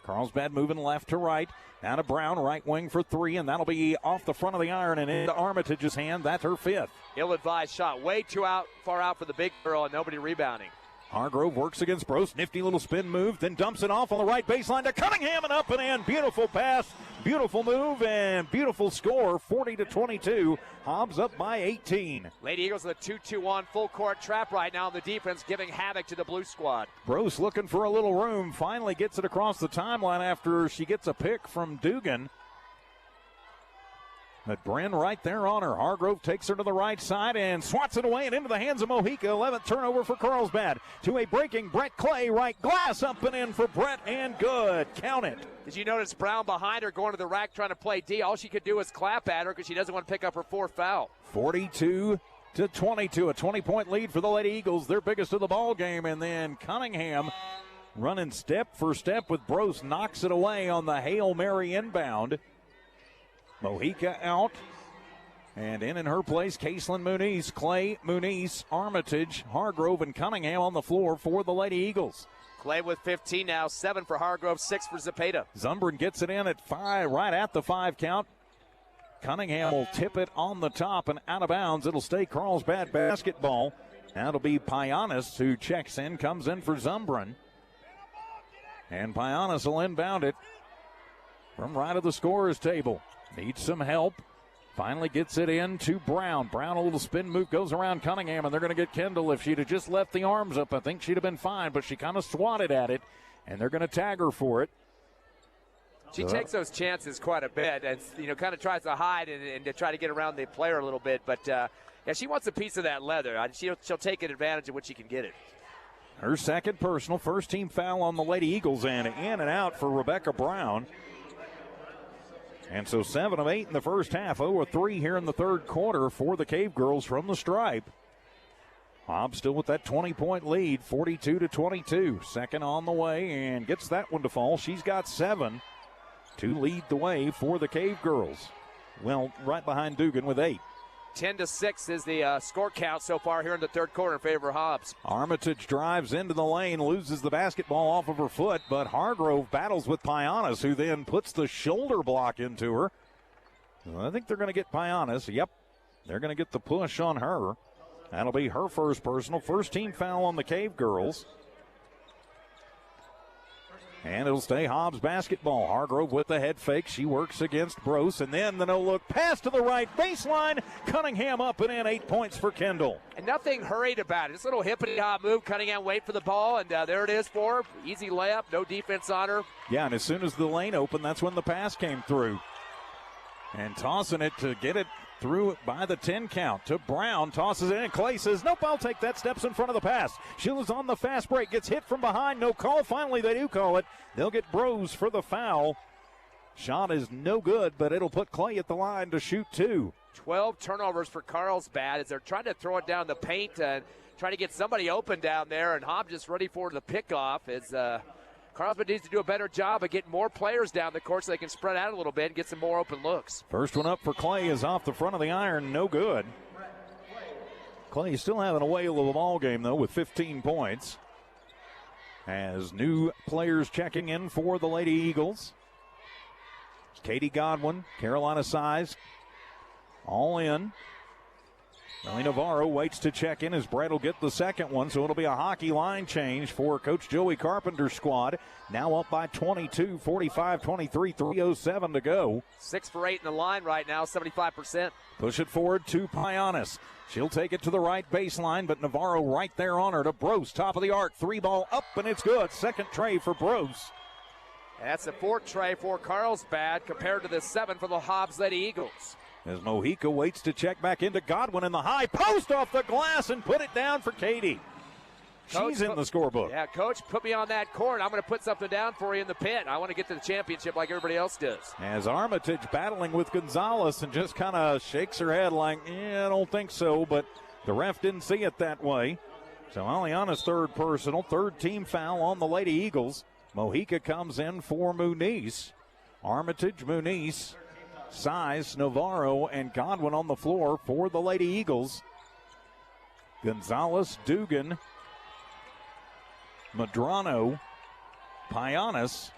Carlsbad moving left to right. Now to Brown, right wing for 3, and that'll be off the front of the iron and into Armitage's hand. That's her 5th. Ill-advised shot, way too far out for the big girl, and nobody rebounding. Hargrove works against Brose. Nifty little spin move, then dumps it off on the right baseline to Cunningham, and up and in. Beautiful pass, beautiful move, and beautiful score. 40-22. Hobbs up by 18. Lady Eagles with a 2-2-1 full court trap right now on the defense, giving havoc to the blue squad. Brose looking for a little room, finally gets it across the timeline after she gets a pick from Dugan. But Bren right there on her. Hargrove takes her to the right side and swats it away and into the hands of Mojica. 11th turnover for Carlsbad. To a breaking Brett Clay. Right glass up and in for Brett, and good. Count it. Did you notice Brown behind her going to the rack trying to play D? All she could do was clap at her because she doesn't want to pick up her 4th foul. 42-22. A 20-point lead for the Lady Eagles. Their biggest of the ball game. And then Cunningham running step for step with Brose. Knocks it away on the Hail Mary inbound. Mojica out, and in her place, Caselin Muniz, Clay, Muniz, Armitage, Hargrove, and Cunningham on the floor for the Lady Eagles. Clay with 15 now, 7 for Hargrove, 6 for Zepeda. Zumbrin gets it in at 5, right at the 5 count. Cunningham will tip it on the top and out of bounds. It'll stay Carlsbad basketball. That'll be Payanis who checks in, comes in for Zumbrin. And Payanis will inbound it from right of the scorer's table. Needs some help. Finally gets it in to Brown. Brown, a little spin move, goes around Cunningham, and they're going to get Kendall. If she'd have just left the arms up, I think she'd have been fine, but she kind of swatted at it, and they're going to tag her for it. She takes those chances quite a bit and, kind of tries to hide and to try to get around the player a little bit. But, yeah, she wants a piece of that leather. She'll take advantage of when she can get it. Her second personal, first team foul on the Lady Eagles, and in and out for Rebecca Brown. And so 7 of 8 in the first half, 0 of 3 here in the third quarter for the Cave Girls from the stripe. Hobbs still with that 20-point lead, 42-22. Second on the way and gets that one to fall. She's got 7 to lead the way for the Cave Girls. Well, right behind Dugan with 8. 10-6 is the score count so far here in the third quarter in favor of Hobbs. Armitage drives into the lane, loses the basketball off of her foot, but Hargrove battles with Payanis, who then puts the shoulder block into her. I think they're going to get Payanis. Yep, they're going to get the push on her. That'll be her first personal, first team foul on the Cave Girls. And it'll stay Hobbs basketball. Hargrove with the head fake. She works against Brose. And then the no-look pass to the right baseline. Cunningham up and in. 8 points for Kendall. And nothing hurried about it. Just a little hippity-hop move. Cunningham wait for the ball, and there it is for her. Easy layup. No defense on her. Yeah, and as soon as the lane opened, that's when the pass came through. And tossing it to get it through by the 10 count to Brown. Tosses it in. Clay says, nope, I'll take that. Steps in front of the pass. Sheila's on the fast break. Gets hit from behind. No call. Finally, they do call it. They'll get Brose for the foul. Shot is no good, but it'll put Clay at the line to shoot 2. 12 turnovers for Carlsbad as they're trying to throw it down the paint and try to get somebody open down there. And Hobbs just ready for the pickoff as Carlsbad needs to do a better job of getting more players down the court so they can spread out a little bit and get some more open looks. First one up for Clay is off the front of the iron. No good. Clay still having a whale of a ball game, though, with 15 points. As new players checking in for the Lady Eagles. Katie Godwin, Carolina size, all in. Riley Navarro waits to check in as Brett will get the second one, so it'll be a hockey line change for Coach Joey Carpenter's squad. Now up by 22, 45-23, 3:07 to go. 6 for 8 in the line right now, 75%. Push it forward to Pianis. She'll take it to the right baseline, but Navarro right there on her to Brose. Top of the arc, 3-ball up, and it's good. Second tray for Brose. And that's the 4th tray for Carlsbad compared to the 7 for the Hobbs Lady Eagles. As Mojica waits to check back into Godwin in the high post off the glass and put it down for Katie. She's in the scorebook. Yeah, Coach, put me on that court. I'm going to put something down for you in the pit. I want to get to the championship like everybody else does. As Armitage battling with Gonzalez and just kind of shakes her head like, I don't think so, but the ref didn't see it that way. So Aliana's third personal, third team foul on the Lady Eagles. Mojica comes in for Muniz. Armitage, Muniz, Size, Navarro, and Godwin on the floor for the Lady Eagles. Gonzalez, Dugan, Medrano, Pianis,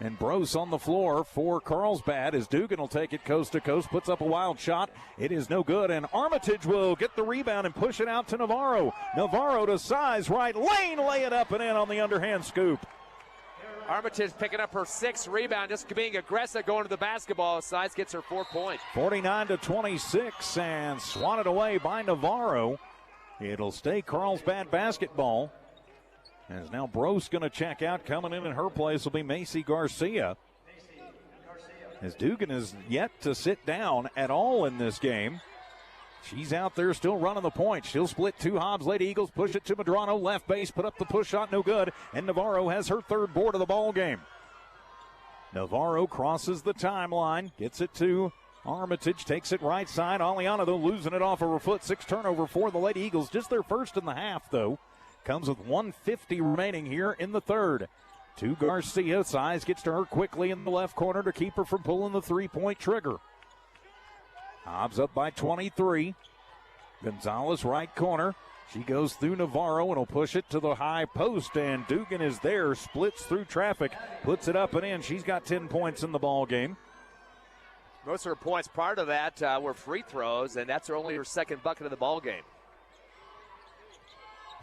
and Brose on the floor for Carlsbad as Dugan will take it coast to coast, puts up a wild shot. It is no good, and Armitage will get the rebound and push it out to Navarro. Navarro to Size, right lane, lay it up and in on the underhand scoop. Armitage picking up her 6th rebound, just being aggressive going to the basketball. Size gets her 4 points. 49-26 and swatted away by Navarro. It'll stay Carlsbad basketball. As now Brose going to check out. Coming in her place will be Macy Garcia. As Dugan is yet to sit down at all in this game. She's out there still running the point. She'll split 2 Hobbs Lady Eagles, push it to Medrano, left base, put up the push shot, no good. And Navarro has her 3rd board of the ball game. Navarro crosses the timeline, gets it to Armitage, takes it right side. Aliana, though, losing it off of her foot. 6 turnover for the Lady Eagles. Just their first in the half, though. Comes with 1:50 remaining here in the 3rd. To Garcia. Size gets to her quickly in the left corner to keep her from pulling the 3-point trigger. Hobbs up by 23. Gonzalez right corner. She goes through Navarro and will push it to the high post, and Dugan is there, splits through traffic, puts it up and in. She's got 10 points in the ball game. Most of her points prior to that were free throws, and that's only her 2nd bucket of the ball game.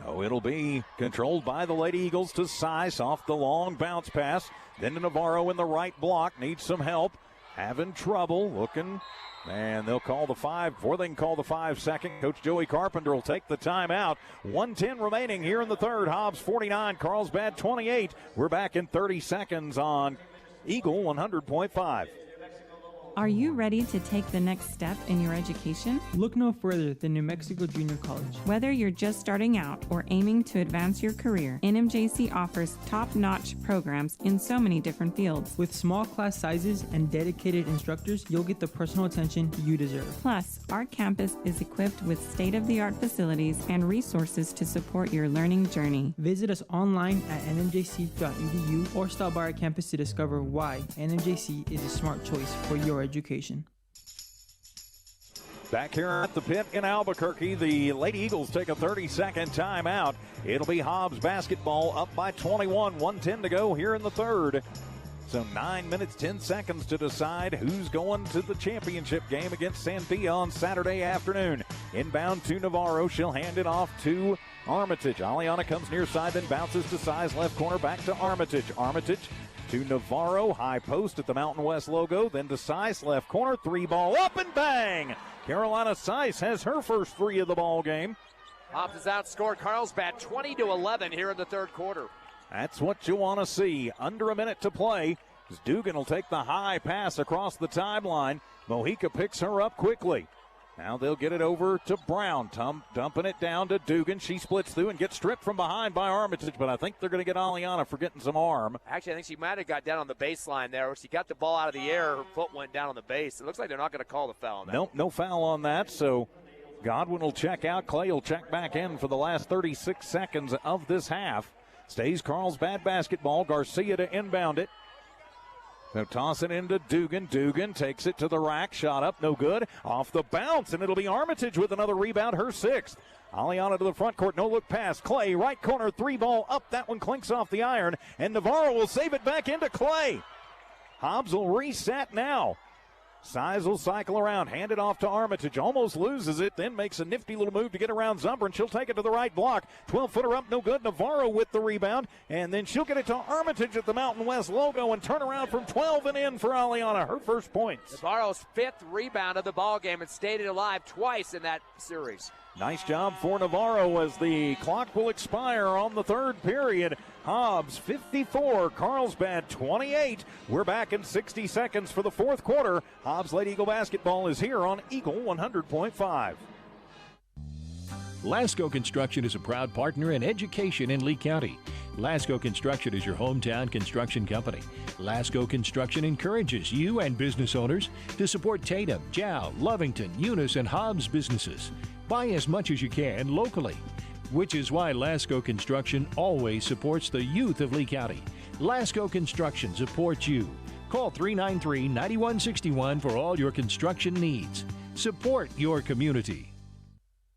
Oh, it'll be controlled by the Lady Eagles to Size off the long bounce pass. Then to Navarro in the right block, needs some help. Having trouble, looking, and they'll call the 5. Before they can call the 5-second, Coach Joey Carpenter will take the timeout. 1:10 remaining here in the 3rd. Hobbs 49, Carlsbad 28. We're back in 30 seconds on Eagle 100.5. Are you ready to take the next step in your education? Look no further than New Mexico Junior College. Whether you're just starting out or aiming to advance your career, NMJC offers top-notch programs in so many different fields. With small class sizes and dedicated instructors, you'll get the personal attention you deserve. Plus, our campus is equipped with state-of-the-art facilities and resources to support your learning journey. Visit us online at nmjc.edu or stop by our campus to discover why NMJC is a smart choice for your education. Back here at the pit in Albuquerque, the Lady Eagles take a 30-second timeout. It'll be Hobbs basketball up by 21, 1:10 to go here in the 3rd. So 9 minutes, 10 seconds to decide who's going to the championship game against Santia on Saturday afternoon. Inbound to Navarro. She'll hand it off to Armitage. Aliana comes near side, then bounces to Size left corner, back to Armitage. Armitage to Navarro, high post at the Mountain West logo, then to Size left corner, 3-ball up and bang! Carolina Size has her first 3 of the ball game. Hobbs has outscored Carlsbad 20-11 here in the 3rd quarter. That's what you want to see. Under a minute to play. Dugan will take the high pass across the timeline. Mojica picks her up quickly. Now they'll get it over to Brown. Dumping it down to Dugan. She splits through and gets stripped from behind by Armitage, but I think they're going to get Aliana for getting some arm. Actually, I think she might have got down on the baseline there. She got the ball out of the air. Her foot went down on the base. It looks like they're not going to call the foul on that. Nope, no foul on that, so Godwin will check out. Clay will check back in for the last 36 seconds of this half. Stays Carlsbad basketball. Garcia to inbound it. They'll toss it into Dugan. Dugan takes it to the rack. Shot up, no good. Off the bounce, and it'll be Armitage with another rebound, her 6th. Aliana to the front court, no look pass. Clay, right corner, 3-ball up. That one clinks off the iron, and Navarro will save it back into Clay. Hobbs will reset now. Size will cycle around, hand it off to Armitage, almost loses it, then makes a nifty little move to get around Zumbrin. She'll take it to the right block. 12-footer up, no good. Navarro with the rebound, and then she'll get it to Armitage at the Mountain West logo and turn around from 12 and in for Aliana, her first points. Navarro's 5th rebound of the ball game and stayed alive twice in that series. Nice job for Navarro as the clock will expire on the third period. Hobbs 54, Carlsbad 28. We're back in 60 seconds for the fourth quarter. Hobbs Lady Eagle basketball is here on Eagle 100.5. Lasco Construction is a proud partner in education in Lee County. Lasco Construction is your hometown construction company. Lasco Construction encourages you and business owners to support Tatum, Jow, Lovington, Eunice, and Hobbs businesses. Buy as much as you can locally, which is why Lasco Construction always supports the youth of Lee County. Lasco Construction supports you. Call 393-9161 for all your construction needs. Support your community.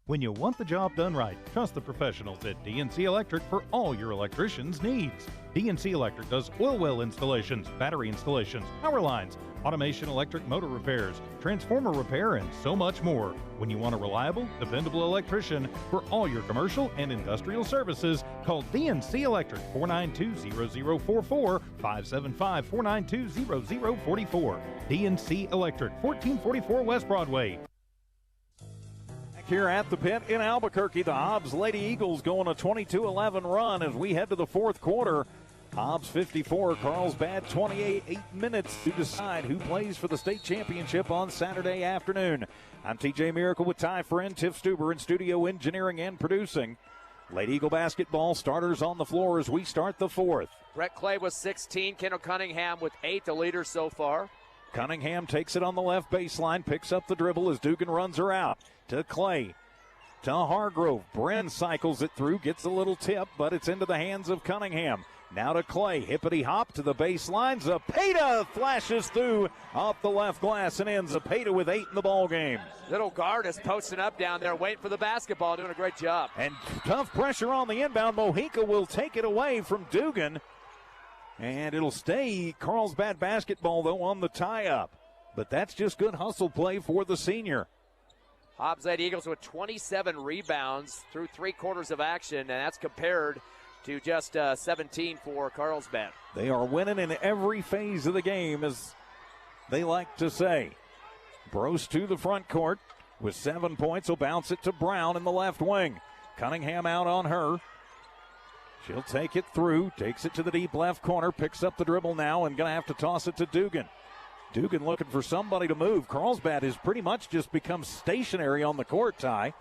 When you want the job done right, trust the professionals at DNC Electric for all your electrician's needs. DNC Electric does oil well installations, battery installations, power lines, automation, electric motor repairs, transformer repair, and so much more. When you want a reliable, dependable electrician for all your commercial and industrial services, call DNC Electric 492-0044, 575-492-0044. DNC Electric, 1444 West Broadway. Here at the pit in Albuquerque, the Hobbs Lady Eagles go on a 22-11 run as we head to the fourth quarter. Hobbs 54, Carlsbad 28, 8 minutes to decide who plays for the state championship on Saturday afternoon. I'm TJ Miracle with Ty Friend, Tiff Stuber in studio engineering and producing. Lady Eagle basketball starters on the floor as we start the fourth. Brett Clay with 16, Kendall Cunningham with 8, the leader so far. Cunningham takes it on the left baseline, picks up the dribble as Dugan runs her out. To Clay, to Hargrove. Bren cycles it through, gets a little tip, but it's into the hands of Cunningham. Now to Clay, hippity hop to the baseline. Zapata flashes through off the left glass and ends. Zapata with 8 in the ball game. Little guard is posting up down there, waiting for the basketball, doing a great job. And tough pressure on the inbound. Mojica will take it away from Dugan. And it'll stay Carlsbad basketball, though, on the tie-up. But that's just good hustle play for the senior. Hobbs Lady Eagles with 27 rebounds through 3 quarters of action, and that's compared to just 17 for Carlsbad. They are winning in every phase of the game, as they like to say. Brose to the front court with 7 points. Will bounce it to Brown in the left wing. Cunningham out on her. She'll take it through, takes it to the deep left corner, picks up the dribble now, and going to have to toss it to Dugan. Dugan looking for somebody to move. Carlsbad has pretty much just become stationary on the court, Ty.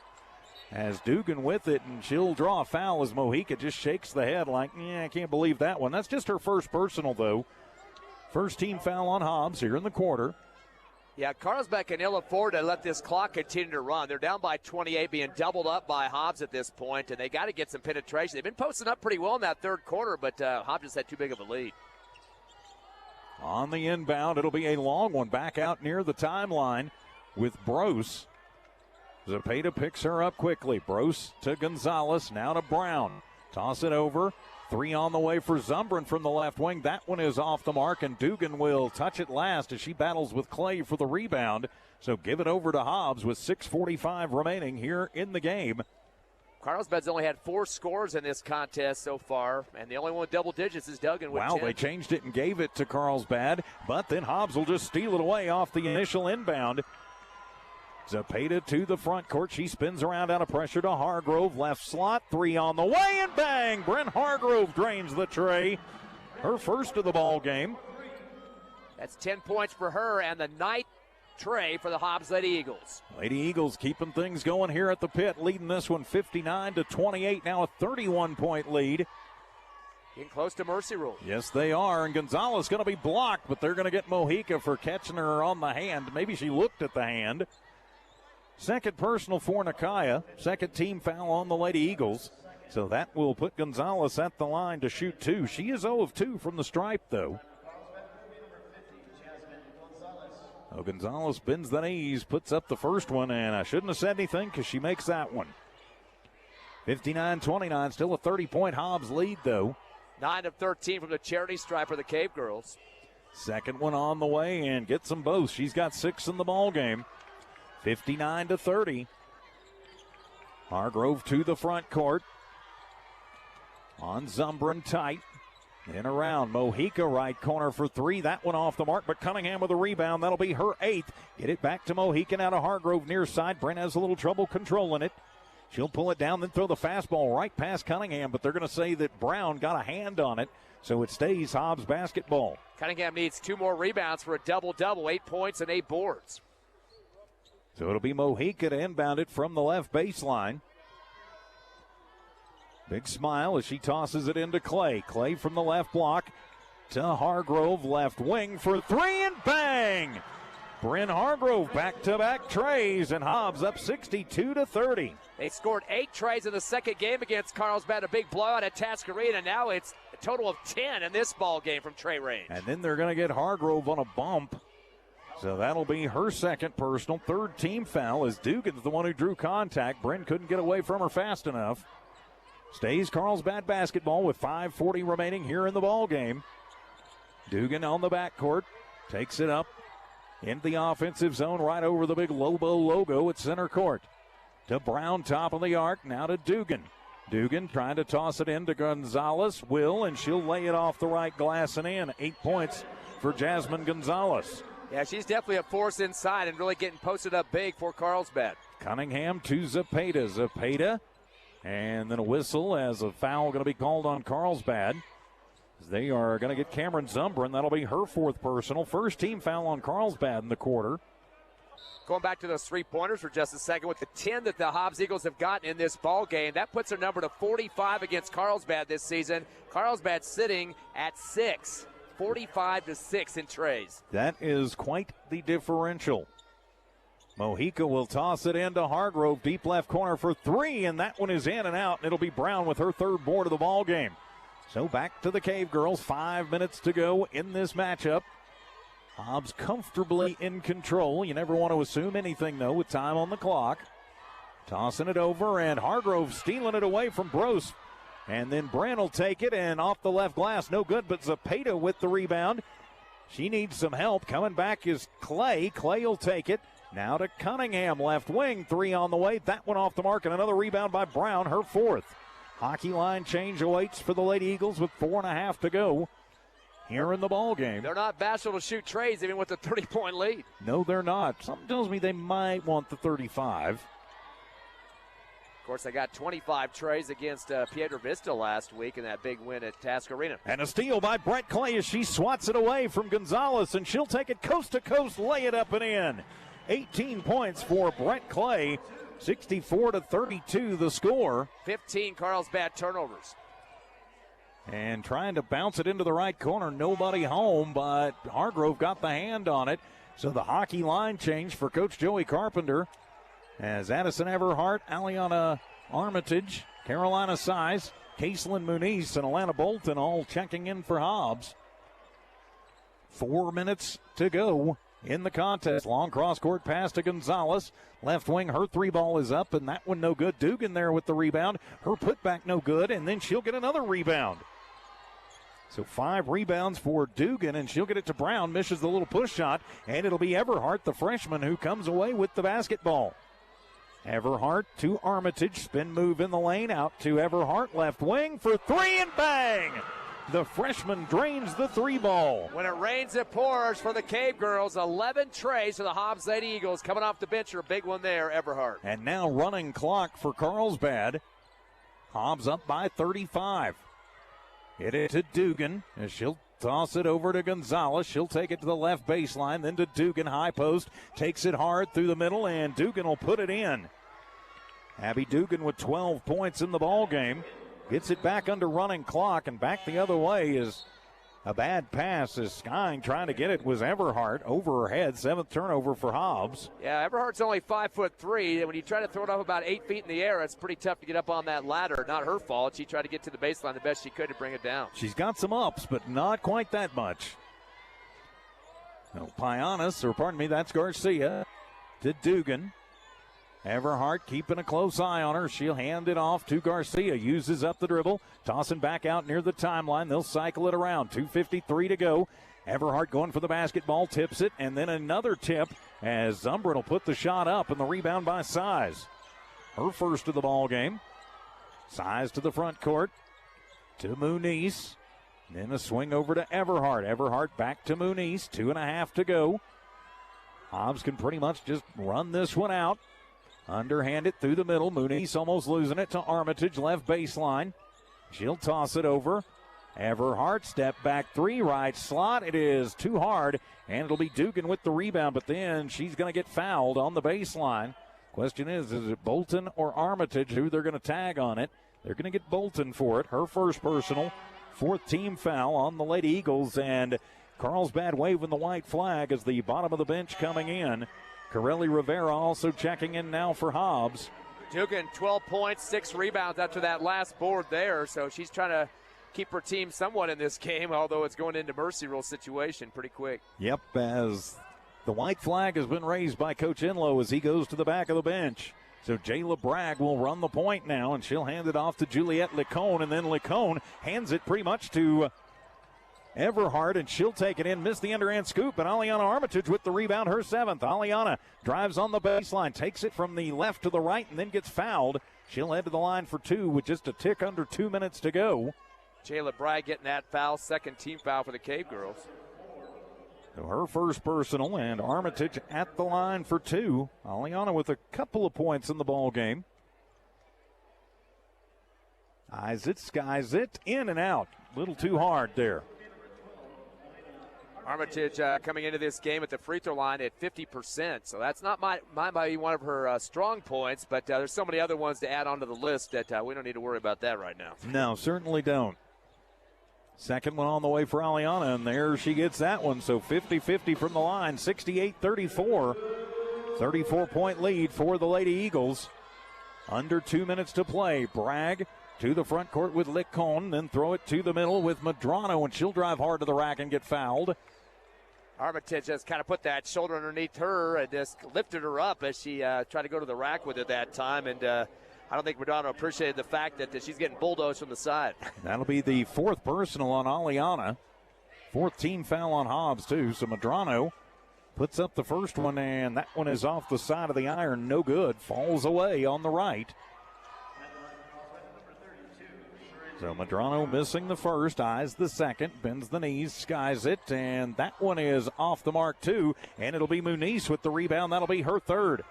As Dugan with it, and she'll draw a foul as Mojica just shakes the head like, I can't believe that one. That's just her first personal, though. First team foul on Hobbs here in the quarter. Yeah, Carlsbad can ill afford to let this clock continue to run. They're down by 28, being doubled up by Hobbs at this point, and they got to get some penetration. They've been posting up pretty well in that third quarter, but Hobbs just had too big of a lead. On the inbound, it'll be a long one back out near the timeline with Brose. Zapata picks her up quickly. Brose to Gonzalez, now to Brown. Toss it over. 3 on the way for Zumbrin from the left wing. That one is off the mark, and Dugan will touch it last as she battles with Clay for the rebound. So give it over to Hobbs with 6:45 remaining here in the game. Carlsbad's only had 4 scores in this contest so far, and the only one with double digits is Duggan with 10. They changed it and gave it to Carlsbad, but then Hobbs will just steal it away off the initial inbound. Zapata to the front court. She spins around out of pressure to Hargrove. Left slot, 3 on the way, and bang! Brent Hargrove drains the tray. Her first of the ball game. That's 10 points for her and the night tray for the Hobbs Lady Eagles. Lady Eagles keeping things going here at the pit, leading this one 59-28. Now a 31-point lead. Getting close to mercy rule. Yes, they are, and Gonzalez going to be blocked, but they're going to get Mojica for catching her on the hand. Maybe she looked at the hand. Second personal for Nakaya. Second team foul on the Lady Eagles. So that will put Gonzalez at the line to shoot 2. She is 0 of 2 from the stripe, though. Oh, Gonzalez bends the knees, puts up the first one, and I shouldn't have said anything because she makes that one. 59-29, still a 30-point Hobbs lead, though. 9 of 13 from the charity stripe for the Cave Girls. Second one on the way and gets them both. She's got 6 in the ball game. 59-30. Hargrove to the front court. On Zumbrin tight. In around. Mojica right corner for 3. That one off the mark, but Cunningham with a rebound. That'll be her 8th. Get it back to Mojica now to Hargrove near side. Brent has a little trouble controlling it. She'll pull it down, then throw the fastball right past Cunningham, but they're going to say that Brown got a hand on it, so it stays Hobbs basketball. Cunningham needs 2 more rebounds for a double-double, 8 points and 8 boards. So it'll be Mojica to inbound it from the left baseline. Big smile as she tosses it into Clay. Clay from the left block to Hargrove, left wing for 3, and bang! Bryn Hargrove back-to-back trays, and Hobbs up 62-30. They scored 8 trays in the second game against Carlsbad, a big blowout at Task Arena. Now it's a total of 10 in this ball game from tray range. And then they're going to get Hargrove on a bump. So that'll be her second personal, 3rd team foul as Dugan's the one who drew contact. Bryn couldn't get away from her fast enough. Stays Carlsbad basketball with 5:40 remaining here in the ball game. Dugan on the backcourt, takes it up into the offensive zone right over the big Lobo logo at center court. To Brown, top of the arc, now to Dugan. Dugan trying to toss it in to Gonzalez. And she'll lay it off the right glass and in. 8 points for Jasmine Gonzalez. Yeah, she's definitely a force inside and really getting posted up big for Carlsbad. Cunningham to Zepeda. Zepeda, and then a whistle as a foul going to be called on Carlsbad. They are going to get Cameron Zumbrin. That'll be her 4th personal. First team foul on Carlsbad in the quarter. Going back to those 3-pointers for just a second, with the 10 that the Hobbs Eagles have gotten in this ball game, that puts their number to 45 against Carlsbad this season. Carlsbad sitting at 6, 45-6 in trays. That is quite the differential. Mojica will toss it into Hargrove, deep left corner for 3, and that one is in and out, and it'll be Brown with her 3rd board of the ball game. So back to the Cave Girls, 5 minutes to go in this matchup. Hobbs comfortably in control. You never want to assume anything, though, with time on the clock. Tossing it over, and Hargrove stealing it away from Brose. And then Brand will take it, and off the left glass, no good, but Zepeda with the rebound. She needs some help. Coming back is Clay. Clay will take it. Now to Cunningham, left wing, 3 on the way. That one off the mark, and another rebound by Brown, her 4th. Hockey line change awaits for the Lady Eagles with 4.5 to go here in the ball game. They're not bashful to shoot trays even with a 30-point lead. No, they're not. Something tells me they might want the 35. Of course, they got 25 trays against Piedra Vista last week in that big win at Task Arena. And a steal by Brett Clay as she swats it away from Gonzalez, and she'll take it coast to coast, lay it up and in. 18 points for Brett Clay. 64-32 the score. 15 Carlsbad turnovers. And trying to bounce it into the right corner. Nobody home, but Hargrove got the hand on it. So the hockey line change for Coach Joey Carpenter as Addison Everhart, Aliana Armitage, Carolina Size, Caitlin Muniz, and Alana Bolton all checking in for Hobbs. 4 minutes to go in the contest. Long cross-court pass to Gonzalez. Left wing, her 3-ball is up, and that one no good. Dugan there with the rebound. Her putback no good, and then she'll get another rebound. So 5 rebounds for Dugan, and she'll get it to Brown. Misses the little push shot, and it'll be Everhart, the freshman, who comes away with the basketball. Everhart to Armitage. Spin move in the lane. Out to Everhart. Left wing for 3, and bang! The freshman drains the 3-ball. When it rains, it pours for the Cave Girls. 11 trays for the Hobbs Lady Eagles. Coming off the bench, a big one there, Everhart. And now running clock for Carlsbad. Hobbs up by 35. Hit it to Dugan as she'll toss it over to Gonzalez. She'll take it to the left baseline, then to Dugan, high post. Takes it hard through the middle, and Dugan will put it in. Abby Dugan with 12 points in the ball game. Gets it back under running clock, and back the other way is a bad pass as Skying trying to get it was Everhart over her head. 7th turnover for Hobbs. Yeah, Everhart's only 5'3", and when you try to throw it up about 8 feet in the air, it's pretty tough to get up on that ladder. Not her fault. She tried to get to the baseline the best she could to bring it down. She's got some ups, but not quite that much. No, that's Garcia to Dugan. Everhart keeping a close eye on her. She'll hand it off to Garcia. Uses up the dribble. Tossing back out near the timeline. They'll cycle it around. 2:53 to go. Everhart going for the basketball, tips it, and then another tip as Zumbrin will put the shot up and the rebound by Size. Her first of the ball game. Size to the front court to Muniz. Then a swing over to Everhart. Everhart back to Muniz. 2.5 to go. Hobbs can pretty much just run this one out. Underhand it through the middle. Muniz almost losing it to Armitage, left baseline. She'll toss it over. Everhart, step back three, right slot. It is too hard, and it'll be Dugan with the rebound, but then she's going to get fouled on the baseline. Question is it Bolton or Armitage who they're going to tag on it? They're going to get Bolton for it. Her first personal, 4th team foul on the Lady Eagles, and Carlsbad waving the white flag as the bottom of the bench coming in. Corelli Rivera also checking in now for Hobbs. Dugan, 12 points, 6 rebounds after that last board there, so she's trying to keep her team somewhat in this game, although it's going into mercy rule situation pretty quick. Yep, as the white flag has been raised by Coach Enlow as he goes to the back of the bench. So Jayla Bragg will run the point now, and she'll hand it off to Juliette Licone, and then Licone hands it pretty much to Everhart, and she'll take it in, miss the underhand scoop, and Aliana Armitage with the rebound, her 7th. Aliana drives on the baseline, takes it from the left to the right, and then gets fouled. She'll head to the line for 2 with just a tick under 2 minutes to go. Jayla Bragg getting that foul, 2nd team foul for the Cave Girls. So her first personal, and Armitage at the line for 2. Aliana with a couple of points in the ball game. Eyes it, skies it, in and out. A little too hard there. Armitage coming into this game at the free throw line at 50%, so that's not might be one of her strong points, but there's so many other ones to add onto the list that we don't need to worry about that right now. No, certainly don't. Second one on the way for Aliana, and there she gets that one. So 50-50 from the line, 68-34. 34-point lead for the Lady Eagles. Under 2 minutes to play. Bragg to the front court with Licone, then throw it to the middle with Madrano, and she'll drive hard to the rack and get fouled. Armitage just kind of put that shoulder underneath her and just lifted her up as she tried to go to the rack with it that time, and I don't think Madrano appreciated the fact that she's getting bulldozed from the side. That'll be the 4th personal on Aliana. 4th team foul on Hobbs, too. So Madrano puts up the first one, and that one is off the side of the iron. No good. Falls away on the right. So Madrano missing the first, eyes the second, bends the knees, skies it, and that one is off the mark, too. And it'll be Muniz with the rebound. That'll be her 3rd.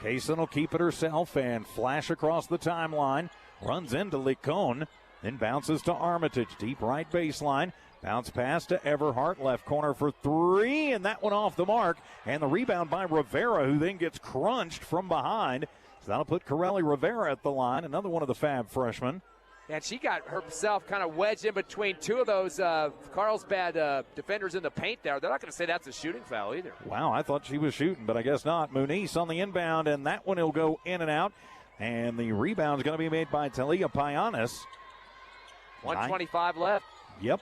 Kaysen will keep it herself and flash across the timeline. Runs into Licone, then bounces to Armitage. Deep right baseline. Bounce pass to Everhart. Left corner for 3, and that one off the mark. And the rebound by Rivera, who then gets crunched from behind. So that'll put Corelli Rivera at the line, another one of the Fab freshmen. And she got herself kind of wedged in between 2 of those Carlsbad defenders in the paint there. They're not going to say that's a shooting foul either. Wow, I thought she was shooting, but I guess not. Muniz on the inbound, and that one will go in and out. And the rebound is going to be made by Talia Payanis. 1:25 left. Yep.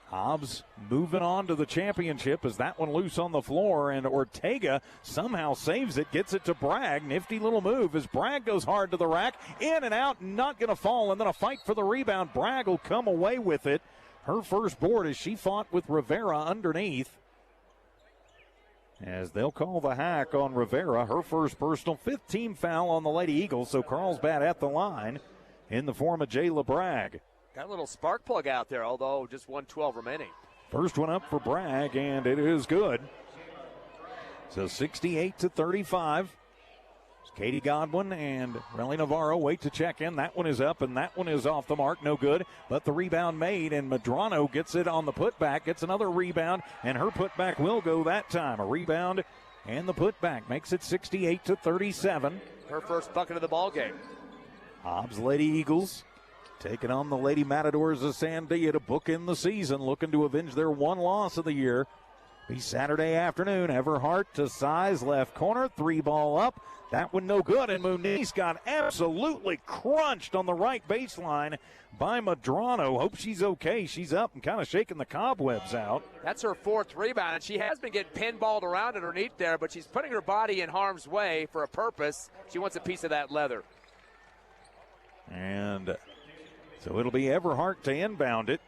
Hobbs moving on to the championship as that one loose on the floor, and Ortega somehow saves it, gets it to Bragg. Nifty little move as Bragg goes hard to the rack. In and out, not going to fall, and then a fight for the rebound. Bragg will come away with it. Her first board as she fought with Rivera underneath. As they'll call the hack on Rivera, her first personal, 5th team foul on the Lady Eagles, so Carlsbad at the line in the form of Jayla Bragg. Got a little spark plug out there, although just 1:12 remaining. First one up for Bragg, and it is good. So 68-35. Katie Godwin and Relly Navarro wait to check in. That one is up, and that one is off the mark. No good, but the rebound made, and Madrano gets it on the putback, gets another rebound, and her putback will go that time. A rebound and the putback makes it 68-37. Her first bucket of the ball game. Hobbs Lady Eagles taking on the Lady Matadors of Sandia to bookend the season, looking to avenge their one loss of the year. Be Saturday afternoon. Everhart to Size, left corner, 3-ball up. That one no good, and Muniz got absolutely crunched on the right baseline by Madrano. Hope she's okay. She's up and kind of shaking the cobwebs out. That's her 4th rebound, and she has been getting pinballed around underneath there, but she's putting her body in harm's way for a purpose. She wants a piece of that leather. And so it'll be Everhart to inbound it.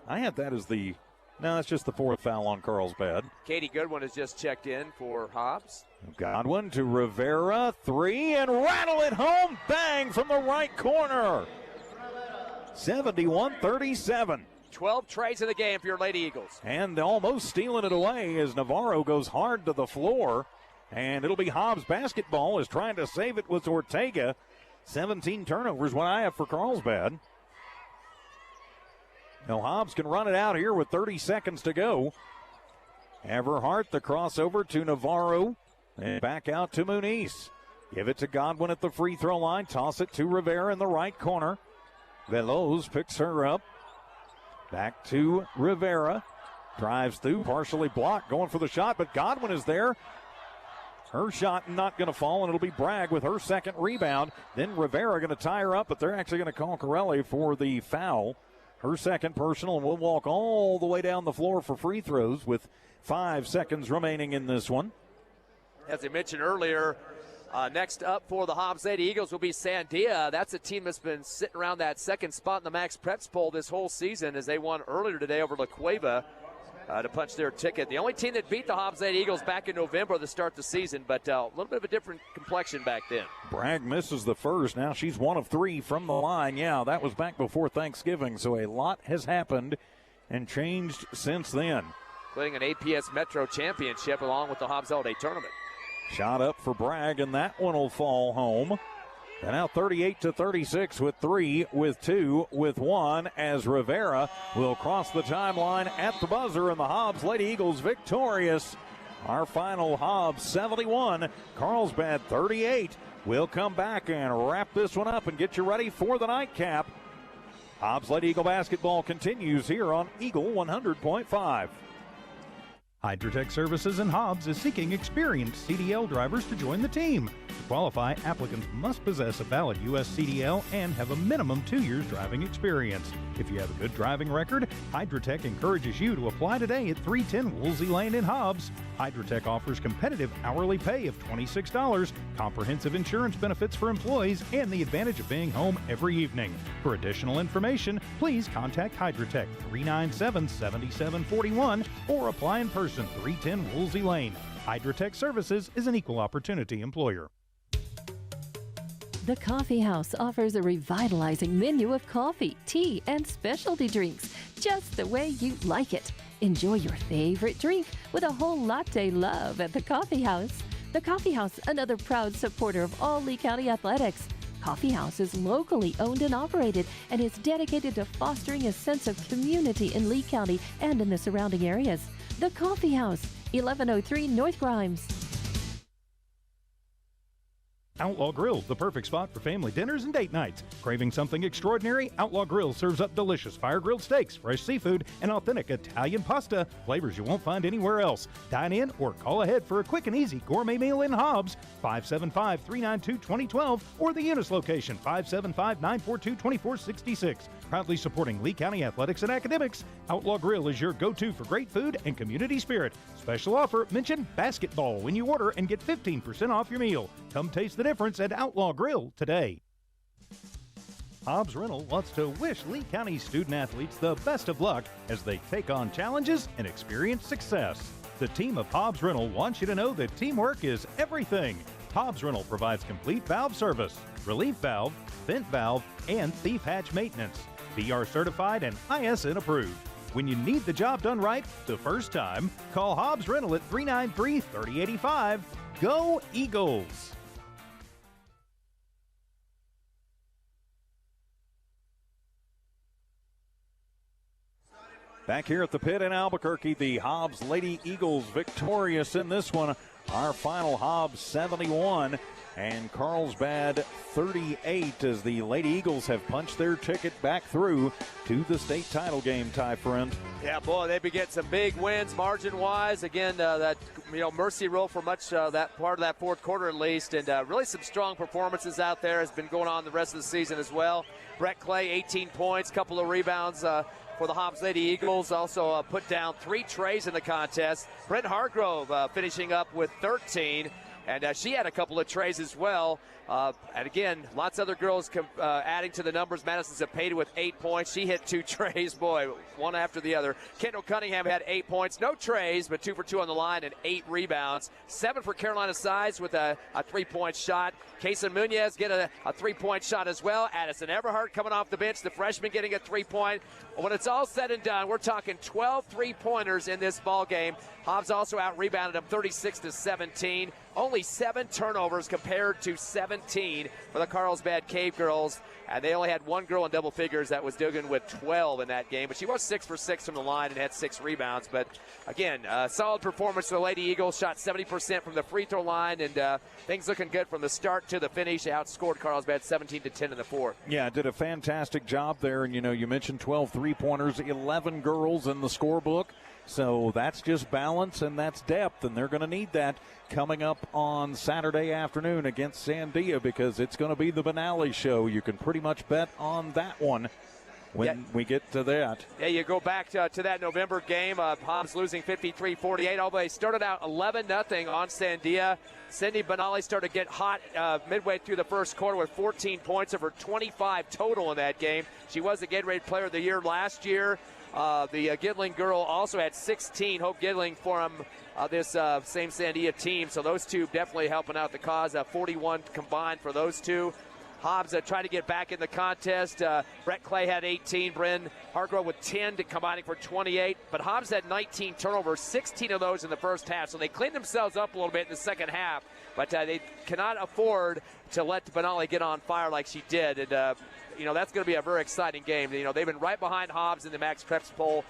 I had that as the No, that's just the fourth foul on Carlsbad. Katie Goodwin has just checked in for Hobbs. Godwin to Rivera, three, and rattle it home. Bang from the right corner. 71-37. 12 trays in the game for your Lady Eagles. And almost stealing it away as Navarro goes hard to the floor. And it'll be Hobbs basketball is trying to save it with Ortega. 17 turnovers, what I have for Carlsbad. Now Hobbs can run it out here with 30 seconds to go. Everhart, the crossover to Navarro. And back out to Muniz. Give it to Godwin at the free throw line. Toss it to Rivera in the right corner. Veloz picks her up. Back to Rivera. Drives through, partially blocked, going for the shot, but Godwin is there. Her shot not going to fall, and it'll be Bragg with her second rebound. Then Rivera going to tie her up, but they're actually going to call Corelli for the foul. Her second personal, and we'll walk all the way down the floor for free throws with 5 seconds remaining in this one. As I mentioned earlier, next up for the Hobbs Lady Eagles will be Sandia. That's a team that's been sitting around that second spot in the Max Preps poll this whole season as they won earlier today over La Cueva to punch their ticket. The only team that beat the Hobbs Lady Eagles back in November to start the season, but a little bit of a different complexion back then. Bragg misses the first. Now she's 1 of 3 from the line. Yeah, that was back before Thanksgiving, so a lot has happened and changed since then. Including an APS Metro Championship along with the Hobbs All-Day Tournament. Shot up for Bragg, and that one will fall home. And now 38-36 with 3, with 2, with 1, as Rivera will cross the timeline at the buzzer, and the Hobbs Lady Eagles victorious. Our final Hobbs 71, Carlsbad 38. We'll come back and wrap this one up and get you ready for the nightcap. Hobbs Lady Eagle basketball continues here on Eagle 100.5. Hydrotech Services in Hobbs is seeking experienced CDL drivers to join the team. To qualify, applicants must possess a valid U.S. CDL and have a minimum 2 years driving experience. If you have a good driving record, Hydrotech encourages you to apply today at 310 Woolsey Lane in Hobbs. Hydrotech offers competitive hourly pay of $26, comprehensive insurance benefits for employees, and the advantage of being home every evening. For additional information, please contact Hydrotech 397-7741 or apply in person 310 Woolsey Lane. Hydrotech Services is an equal opportunity employer. The Coffee House offers a revitalizing menu of coffee, tea, and specialty drinks, just the way you like it. Enjoy your favorite drink with a whole latte love at the Coffee House. The Coffee House, another proud supporter of all Lee County athletics. Coffee House is locally owned and operated and is dedicated to fostering a sense of community in Lee County and in the surrounding areas. The Coffee House, 1103 North Grimes. Outlaw Grill, the perfect spot for family dinners and date nights. Craving something extraordinary? Outlaw Grill serves up delicious fire-grilled steaks, fresh seafood, and authentic Italian pasta, flavors you won't find anywhere else. Dine in or call ahead for a quick and easy gourmet meal in Hobbs, 575-392-2012, or the Eunice location, 575-942-2466. Proudly supporting Lee County athletics and academics, Outlaw Grill is your go-to for great food and community spirit. Special offer, mention basketball when you order and get 15% off your meal. Come taste the difference at Outlaw Grill today. Hobbs Rental wants to wish Lee County student athletes the best of luck as they take on challenges and experience success. The team of Hobbs Rental wants you to know that teamwork is everything. Hobbs Rental provides complete valve service, relief valve, vent valve, and thief hatch maintenance. BR certified and ISN approved. When you need the job done right the first time, call Hobbs Rental at 393-3085. Go Eagles! Back here at the pit in Albuquerque, the Hobbs Lady Eagles victorious in this one. Our final Hobbs 71 and Carlsbad 38 as the Lady Eagles have punched their ticket back through to the state title game, Ty friend. Yeah, boy, they've been getting some big wins margin-wise. Again, that mercy rule for much that part of that fourth quarter at least, and really some strong performances out there has been going on the rest of the season as well. Brett Clay, 18 points, couple of rebounds for the Hobbs Lady Eagles. Also put down 3 trays in the contest. Brent Hargrove finishing up with 13. And she had a couple of trays as well. And again, lots of other girls adding to the numbers. Madison Zepeda with 8 points. She hit 2 trays, boy, one after the other. Kendall Cunningham had 8 points. No trays, but 2 for 2 on the line and 8 rebounds. 7 for Carolina Sides with a 3-point shot. Kaysen Munoz get a 3-point shot as well. Addison Everhart coming off the bench, the freshman getting a 3-point. When it's all said and done, we're talking 12 3-pointers in this ball game. Hobbs also out-rebounded them 36-17. Only 7 turnovers compared to 17 for the Carlsbad Cave girls. And they only had one girl in double figures. That was Dugan with 12 in that game. But she was 6 for 6 from the line and had 6 rebounds. But, again, solid performance for the Lady Eagles. Shot 70% from the free throw line. And things looking good from the start to the finish. They outscored Carlsbad 17-10 in the fourth. Yeah, did a fantastic job there. And, you mentioned 12 3-pointers, 11 girls in the scorebook. So that's just balance and that's depth, and they're going to need that coming up on Saturday afternoon against Sandia because it's going to be the Benally show. You can pretty much bet on that one when we get to that. Yeah, you go back to that November game. Hobbs losing 53-48, although they started out 11-0 on Sandia. Cindy Benally started to get hot midway through the first quarter with 14 points of her 25 total in that game. She was the Gatorade Player of the Year last year. The Gidling girl also had 16, Hope Gidling, from this same Sandia team. So those two definitely helping out the cause. 41 combined for those two. Hobbs trying to get back in the contest. Brett Clay had 18. Bryn Hargrove with 10 combining for 28. But Hobbs had 19 turnovers, 16 of those in the first half. So they cleaned themselves up a little bit in the second half. But they cannot afford to let Benally get on fire like she did. And, that's going to be a very exciting game. They've been right behind Hobbs in the Max Preps poll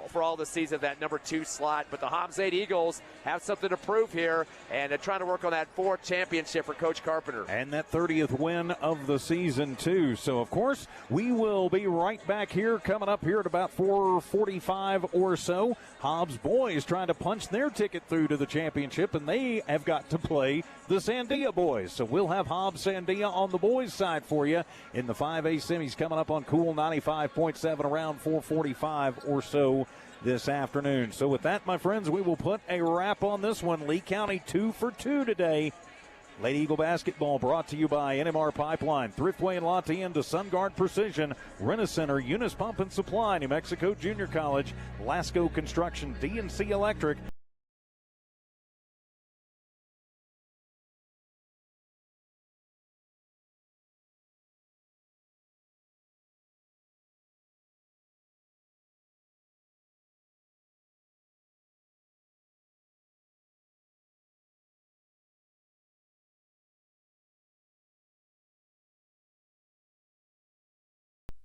for all the season, that number 2 slot. But the Hobbs 8 Eagles have something to prove here, and they're trying to work on that 4th championship for Coach Carpenter. And that 30th win of the season, too. So, of course, we will be right back here coming up here at about 4:45 or so. Hobbs boys trying to punch their ticket through to the championship, and they have got to play the Sandia boys. So we'll have Hobbs Sandia on the boys' side for you in the 5A semis coming up on Cool 95.7 around 4:45 or so this afternoon. So with that, my friends, we will put a wrap on this one. Lee County 2 for 2 today. Lady Eagle basketball brought to you by NMR Pipeline, Thriftway and La Tienda, SunGuard Precision, Rent-A-Center, Eunice Pump and Supply, New Mexico Junior College, Lasco Construction, DNC Electric,